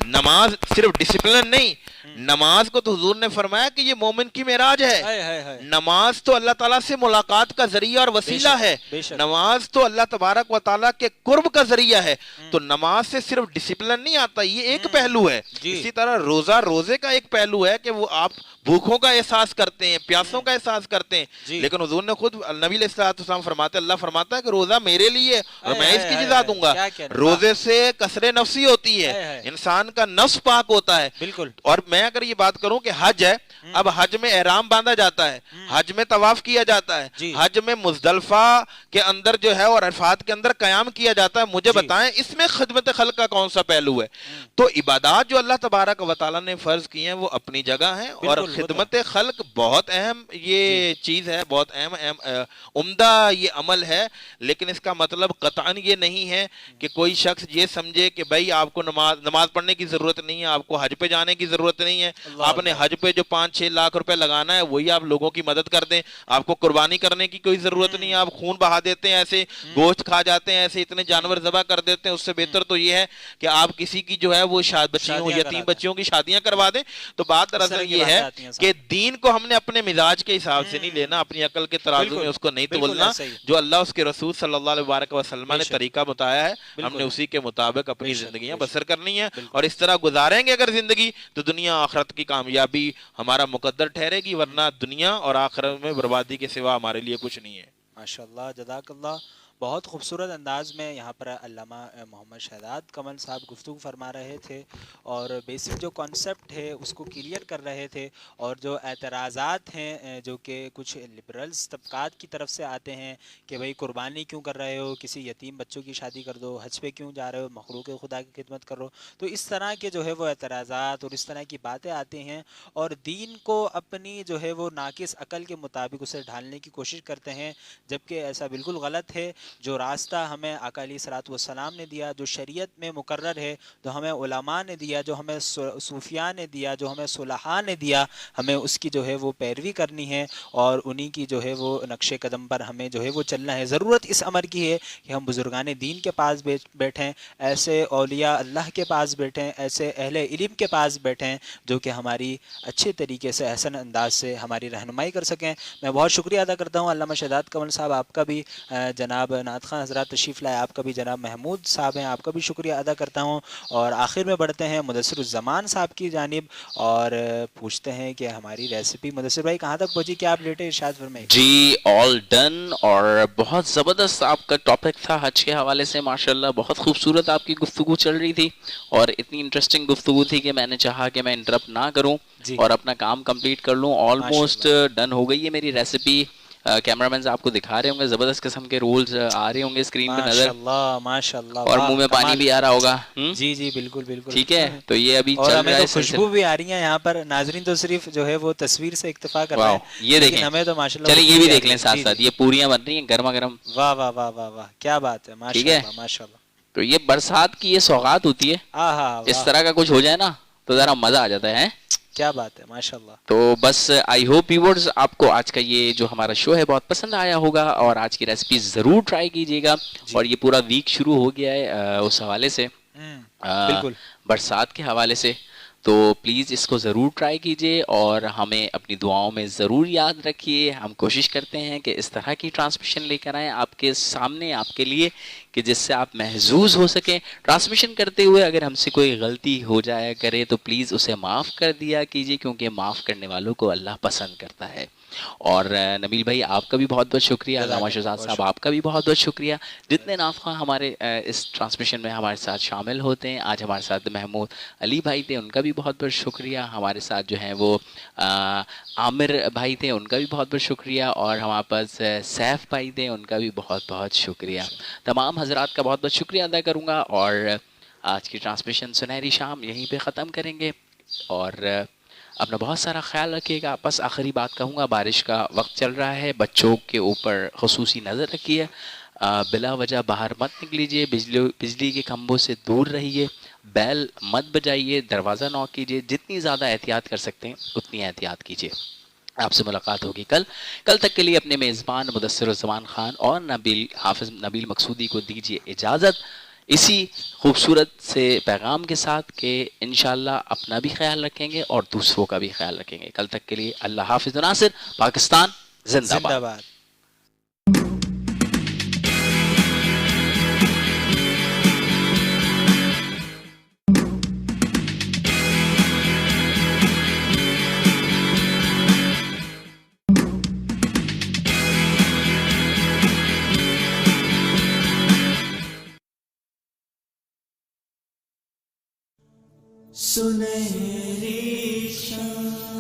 نماز صرف ڈسپلن نہیں, نماز کو تو حضور نے فرمایا کہ یہ مومن کی معراج ہے. نماز تو اللہ تعالیٰ سے ملاقات کا ذریعہ اور وسیلہ ہے. نماز تو اللہ تبارک و تعالیٰ کے قرب کا ذریعہ ہے. تو نماز سے صرف ڈسپلن نہیں آتا, یہ ایک پہلو ہے. اسی طرح روزہ, روزے کا ایک پہلو ہے کہ وہ آپ بھوکوں کا احساس کرتے ہیں, پیاسوں کا احساس کرتے ہیں. لیکن حضور نے خود نبی علیہ السلام فرماتے, اللہ فرماتا ہے کہ روزہ میرے لیے اور میں اس کی جزا دوں گا. روزے سے کسر نفسی ہوتی ہے, انسان کا نفس پاک ہوتا ہے. بالکل. اور میں اگر یہ بات کروں کہ حج ہے, اب حج میں احرام باندھا جاتا ہے, حج میں طواف کیا جاتا ہے, حج میں مزدلفہ کے اندر جو ہے اور عرفات کے اندر قیام کیا جاتا ہے. مجھے بتائیں اس میں خدمت خلق کا کون سا پہلو ہے؟ تو عبادات جو اللہ تبارک و تعالیٰ نے فرض کی ہیں وہ اپنی جگہ ہیں, اور خدمت خلق بہت اہم یہ چیز ہے, بہت اہم عمدہ یہ عمل ہے. لیکن اس کا مطلب قطعاً یہ نہیں ہے کہ کوئی شخص یہ سمجھے کہ بھائی آپ کو نماز پڑھنے کی ضرورت نہیں ہے, آپ کو حج پہ جانے کی ضرورت نہیں ہے, آپ نے حج پہ جو 5-6 لاکھ روپے لگانا ہے وہی آپ لوگوں کی مدد کر دیں, آپ کو قربانی کرنے کی کوئی ضرورت نہیں ہے, آپ خون بہا دیتے ہیں, ایسے گوشت کھا جاتے ہیں, ایسے اتنے جانور ذبح کر دیتے ہیں. اس سے بہتر تو یہ ہے کہ آپ کسی کی جو ہے وہ بچیوں, یتیم بچیوں کی شادیاں کروا دیں. تو بات دراصل یہ ہے کہ دین کو ہم نے اپنے مزاج کے حساب سے نہیں لینا, اپنی عقل کے ترازو میں اس کو نہیں تولنا. جو اللہ اس کے رسول صلی اللہ علیہ وسلم نے طریقہ بتایا ہے ہم نے اسی کے مطابق اپنی زندگیاں بسر کرنی ہے, اور اس طرح گزاریں گے اگر زندگی تو دنیا آخرت کی کامیابی ہمارا مقدر ٹھہرے گی, ورنہ دنیا اور آخرت میں بربادی کے سوا ہمارے لیے کچھ نہیں ہے. ماشاءاللہ, جزاک اللہ. بہت خوبصورت انداز میں یہاں پر علامہ محمد شہزاد کمل صاحب گفتگو فرما رہے تھے, اور بیسک جو کانسیپٹ ہے اس کو کلیئر کر رہے تھے, اور جو اعتراضات ہیں جو کہ کچھ لبرلز طبقات کی طرف سے آتے ہیں کہ بھئی قربانی کیوں کر رہے ہو, کسی یتیم بچوں کی شادی کر دو, حج پہ کیوں جا رہے ہو, مخلوق خدا کی خدمت کرو. تو اس طرح کے جو ہے وہ اعتراضات اور اس طرح کی باتیں آتی ہیں, اور دین کو اپنی جو ہے وہ ناقص عقل کے مطابق اسے ڈھالنے کی کوشش کرتے ہیں, جبکہ ایسا بالکل غلط ہے. جو راستہ ہمیں آقا علیہ الصلوۃ والسلام نے دیا, جو شریعت میں مقرر ہے, جو ہمیں علماء نے دیا, جو ہمیں صوفیاء نے دیا, جو ہمیں صلحاء نے دیا, ہمیں اس کی جو ہے وہ پیروی کرنی ہے, اور انہی کی جو ہے وہ نقش قدم پر ہمیں جو ہے وہ چلنا ہے. ضرورت اس امر کی ہے کہ ہم بزرگان دین کے پاس بیٹھیں, ایسے اولیاء اللہ کے پاس بیٹھیں, ایسے اہل علم کے پاس بیٹھیں جو کہ ہماری اچھے طریقے سے احسن انداز سے ہماری رہنمائی کر سکیں. میں بہت شکریہ ادا کرتا ہوں علامہ شہزاد کمل صاحب, آپ کا بھی, جناب نعت خواں حضرات تشریف لائے, آپ کا بھی, جناب محمود صاحب ہیں, آپ کا بھی شکریہ ادا کرتا ہوں. اور آخر میں بڑھتے ہیں مدثر الزمان صاحب کی جانب اور پوچھتے ہیں کہ ہماری ریسیپی, مدثر بھائی کہاں تک پہنچی, کیا آپ لیٹے ارشاد فرمائیں. جی آل ڈن, اور بہت زبردست آپ کا ٹاپک تھا حج کے حوالے سے, ماشاءاللہ بہت خوبصورت آپ کی گفتگو چل رہی تھی, اور اتنی انٹرسٹنگ گفتگو تھی کہ میں نے چاہا کہ میں انٹرپٹ نہ کروں اور اپنا کام کمپلیٹ کر لوں. آلموسٹ ڈن ہو گئی ہے میری ریسیپی. کیمرہ مینز آپ کو دکھا رہے ہوں گے, زبردست قسم کے رولز آ رہے ہوں گے اسکرین پہ نظر, ماشاءاللہ, اور منہ میں پانی بھی آ رہا ہوگا. جی جی بالکل بالکل, ٹھیک ہے. تو یہ ابھی اور چل ہمیں رہا ہے, تو خوشبو بھی آ رہی ہیں یہاں پر, ناظرین تو صرف جو ہے وہ تصویر سے اکتفا کر رہے ہیں, یہ دیکھیں, ہمیں تو ماشاءاللہ. چلیے یہ بھی دیکھ لیں ساتھ ساتھ, یہ پوریاں بن رہی ہیں گرما گرم. واہ واہ واہ واہ واہ, کیا بات ہے, ماشاءاللہ ماشاءاللہ. تو یہ برسات کی یہ سوغات ہوتی ہے, اس طرح کا کچھ ہو جائے نا تو ذرا مزہ آ جاتا ہے. کیا بات ہے, ماشاءاللہ. تو بس آئی ہوپ ویورز آپ کو آج کا یہ جو ہمارا شو ہے بہت پسند آیا ہوگا, اور آج کی ریسپی ضرور ٹرائی کیجیے گا. اور یہ پورا ویک شروع ہو گیا ہے اس حوالے سے, بالکل برسات کے حوالے سے, تو پلیز اس کو ضرور ٹرائی کیجیے اور ہمیں اپنی دعاؤں میں ضرور یاد رکھیے. ہم کوشش کرتے ہیں کہ اس طرح کی ٹرانسمیشن لے کر آئیں آپ کے سامنے, آپ کے لیے, کہ جس سے آپ محظوظ ہو سکیں. ٹرانسمیشن کرتے ہوئے اگر ہم سے کوئی غلطی ہو جایا کرے تو پلیز اسے معاف کر دیا کیجیے, کیونکہ معاف کرنے والوں کو اللہ پسند کرتا ہے. اور نبیل بھائی آپ کا بھی بہت بہت شکریہ, علامہ شہزاد صاحب آپ کا بھی بہت بہت شکریہ. جتنے نعت خواہ ہمارے اس ٹرانسمیشن میں ہمارے ساتھ شامل ہوتے ہیں, آج ہمارے ساتھ محمود علی بھائی تھے, ان کا بھی بہت بہت شکریہ. ہمارے ساتھ جو ہیں وہ عامر بھائی تھے, ان کا بھی بہت بہت شکریہ. اور ہمارے پاس سیف بھائی تھے, ان کا بھی بہت بہت شکریہ. تمام حضرات کا بہت بہت شکریہ ادا کروں گا, اور آج کی ٹرانسمیشن سنہری شام یہیں پہ ختم کریں گے. اور اپنا بہت سارا خیال رکھیے گا. بس آخری بات کہوں گا, بارش کا وقت چل رہا ہے, بچوں کے اوپر خصوصی نظر رکھیے, بلا وجہ باہر مت نکلیجیے, بجلی کے کھمبوں سے دور رہیے, بیل مت بجائیے, دروازہ نوک کیجیے, جتنی زیادہ احتیاط کر سکتے ہیں اتنی احتیاط کیجیے. آپ سے ملاقات ہوگی کل تک کے لیے اپنے میزبان مدثر الزمان خان اور حافظ نبیل مقصودی کو دیجیے اجازت, اسی خوبصورت سے پیغام کے ساتھ کہ انشاءاللہ اپنا بھی خیال رکھیں گے اور دوسروں کا بھی خیال رکھیں گے. کل تک کے لیے اللہ حافظ. ناصر, پاکستان زندہ باد. باد. सुनहरी शाम